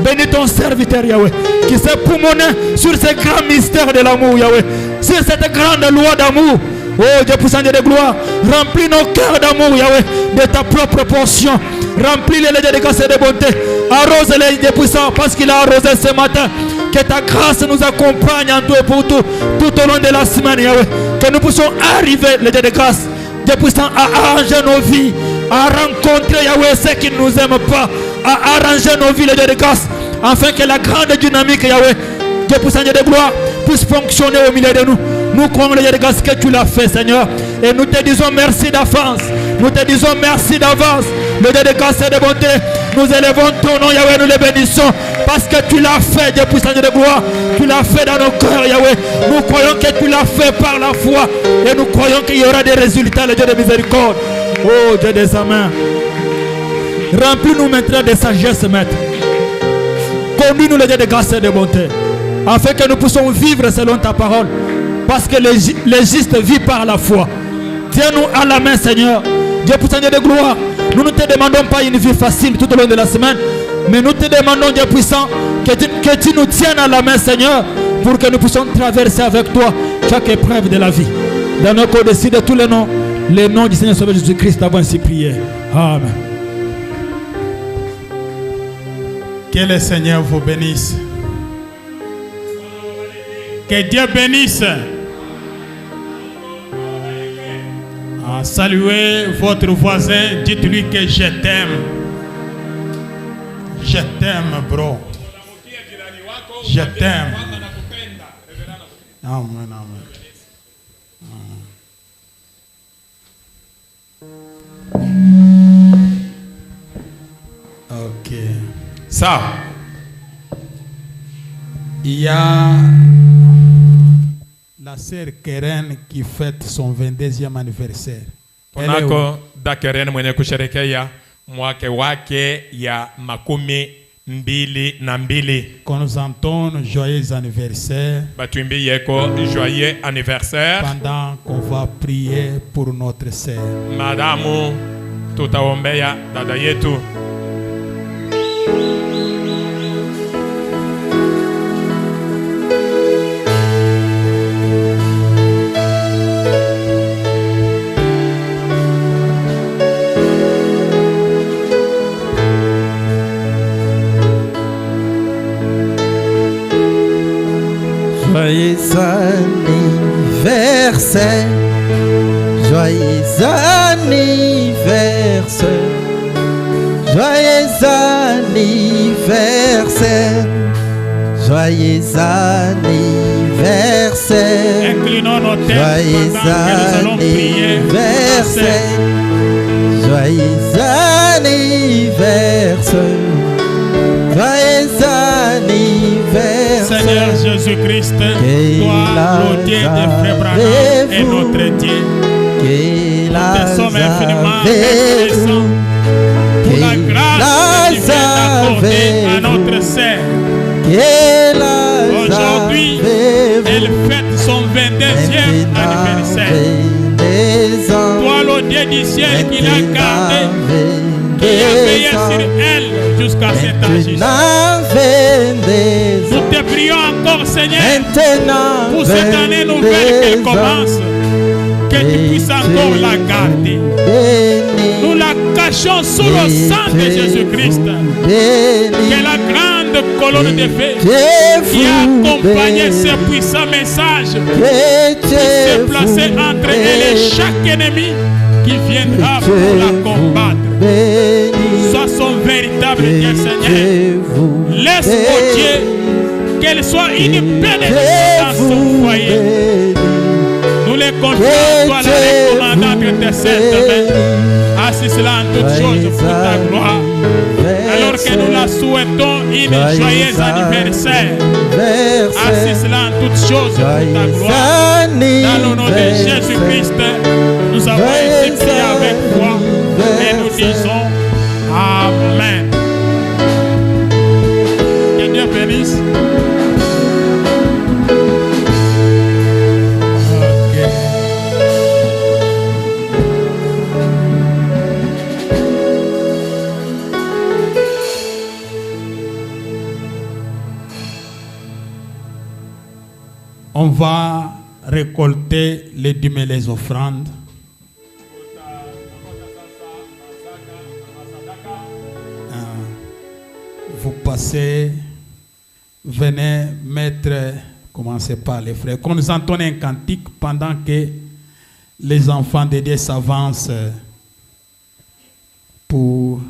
Bénis ton serviteur, Yahweh, qui s'est poumonné sur ces grands mystères de l'amour, Yahweh, sur cette grande loi d'amour. Oh Dieu puissant, Dieu de gloire, remplis nos cœurs d'amour, Yahweh, de ta propre portion. Remplis les légions de grâce et de bonté. Arrose-les, Dieu puissant, parce qu'il a arrosé ce matin. Que ta grâce nous accompagne en tout et pour tout, tout au long de la semaine, Yahweh. Que nous puissions arriver, les dieux de grâce, Dieu puissant, à arranger nos vies, à rencontrer, Yahweh, ceux qui ne nous aiment pas, à arranger nos vies, les dieux de grâce, afin que la grande dynamique, Yahweh, Dieu puissant, Dieu de gloire, puisse fonctionner au milieu de nous. Nous croyons, les dieux de grâce, que tu l'as fait, Seigneur. Et nous te disons merci d'avance. Nous te disons merci d'avance. Le Dieu de grâce et de bonté, nous élevons ton nom, Yahweh, nous les bénissons. Parce que tu l'as fait, Dieu puissant, Dieu de gloire. Tu l'as fait dans nos cœurs, Yahweh. Nous croyons que tu l'as fait par la foi. Et nous croyons qu'il y aura des résultats, le Dieu de miséricorde. Oh Dieu des amens. Remplis-nous maintenant de sagesse, Maître. Conduis-nous, le Dieu de grâce et de bonté. Afin que nous puissions vivre selon ta parole. Parce que les justes vivent par la foi. Tiens-nous à la main, Seigneur. Dieu puissant, Dieu de gloire. Nous ne te demandons pas une vie facile tout au long de la semaine. Mais nous te demandons, Dieu puissant, que tu nous tiennes à la main, Seigneur, pour que nous puissions traverser avec toi chaque épreuve de la vie. Dans nos corps, au-dessus de tous les noms du Seigneur Sauveur Jésus-Christ, avons ainsi prié. Amen. Que le Seigneur vous bénisse. Que Dieu bénisse. Saluez votre voisin, dites-lui que je t'aime. Je t'aime, bro. Je t'aime. Amen, amen. Ok. Ça. Il y a la sœur Keren qui fête son 22e anniversaire. Ponako da Keren mwenye kusherekea mwaka wake ya makumi mbili na mbili. Qu'on nous entonne joyeux anniversaire. Batuimbi yeko joyeux anniversaire. Pendant qu'on va prier pour notre sœur. Madamu tutaombea dada yetu. Joyeux anniversaire, joyeux anniversaire, joyeux anniversaire, joyeux anniversaire, Inclinons nos têtes joyeux pendant que nous allons prier. anniversaire, joyeux anniversaire, joyeux anniversaire. Seigneur Jésus-Christ, toi, le Dieu de Frère Branham et notre Dieu, nous te sommes infiniment reconnaissants pour la grâce que tu viens d'accorder à notre sœur. Aujourd'hui, elle fête son 22e anniversaire. Toi, le Dieu du ciel, qui l'a gardé, qui a veillé sur elle jusqu'à cet âge. Nous te prions encore, Seigneur, pour cette année nouvelle qu'elle commence, que tu puisses encore la garder. Nous la cachons sous le sang de Jésus-Christ. Que la grande colonne de feu qui a accompagné ce puissant message puisse se placer entre elle et chaque ennemi qui viendra pour la combattre. Sois son véritable Dieu, Seigneur. Laisse, oh Dieu, qu'elle soit une bénédiction dans son foyer. Nous les confions, toi, la recommandante de cette main. Assiste-la en toutes choses pour ta gloire. Alors que nous la souhaitons une joyeuse anniversaire. Assiste-la en toutes choses pour ta gloire. Dans le nom de Jésus-Christ, nous avons été priés avec toi et nous disons Amen. Que Dieu bénisse. On va récolter les dîmes et les offrandes. Vous passez, venez mettre, commencez par les frères. Qu'on nous entonne un cantique pendant que les enfants de Dieu s'avancent pour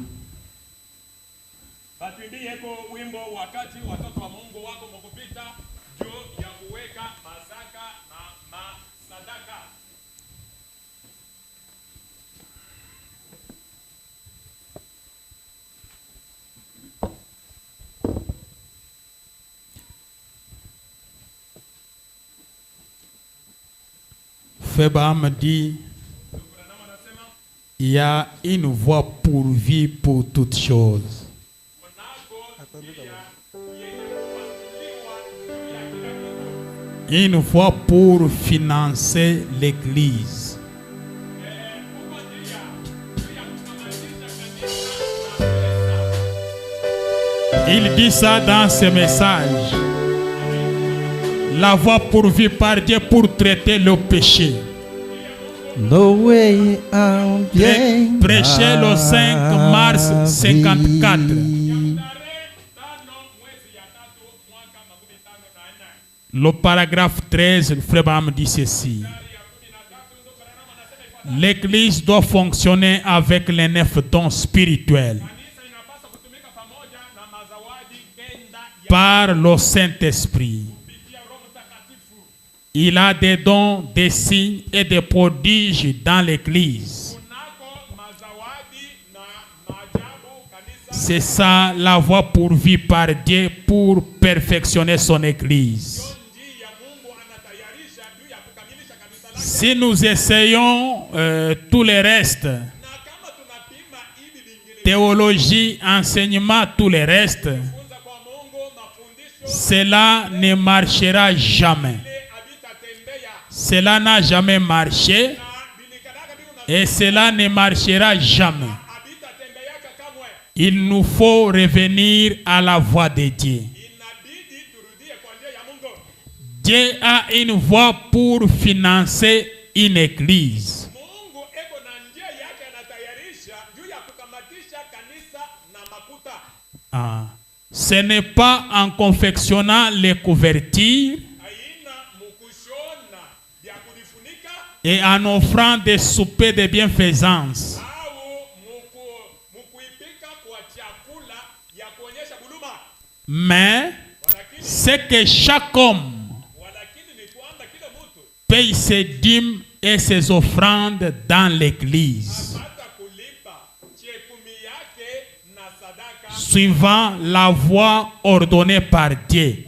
Feba me dit, il y a une voie pourvue pour toutes choses. Une voie pour financer l'église. Il dit ça dans ce message. La voie pourvue par Dieu pour traiter le péché. Prêché le 5 mars 54. Le paragraphe 13, le frère Branham dit ceci. L'église doit fonctionner avec les 9 dons spirituels par le Saint-Esprit. Il a des dons, des signes et des prodiges dans l'église. C'est ça la voie pourvue par Dieu pour perfectionner son église. Si nous essayons tout le reste, théologie, enseignement, tout le reste, cela ne marchera jamais. Cela n'a jamais marché et cela ne marchera jamais. Il nous faut revenir à la voie de Dieu. Dieu a une voie pour financer une église. Ce n'est pas en confectionnant les couvertures et en offrant des soupers de bienfaisance. Mais c'est que chaque homme paye ses dîmes et ses offrandes dans l'église, suivant la voie ordonnée par Dieu.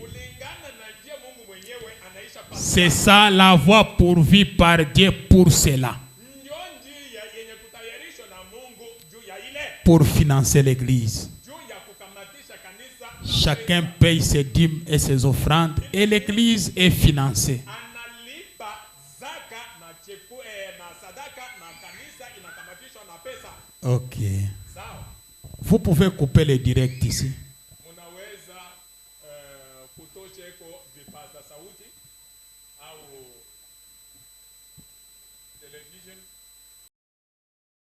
C'est ça la voie pourvue par Dieu pour cela. Pour financer l'église. Chacun paye ses dîmes et ses offrandes et l'église est financée. Ok. Vous pouvez couper les directs ici.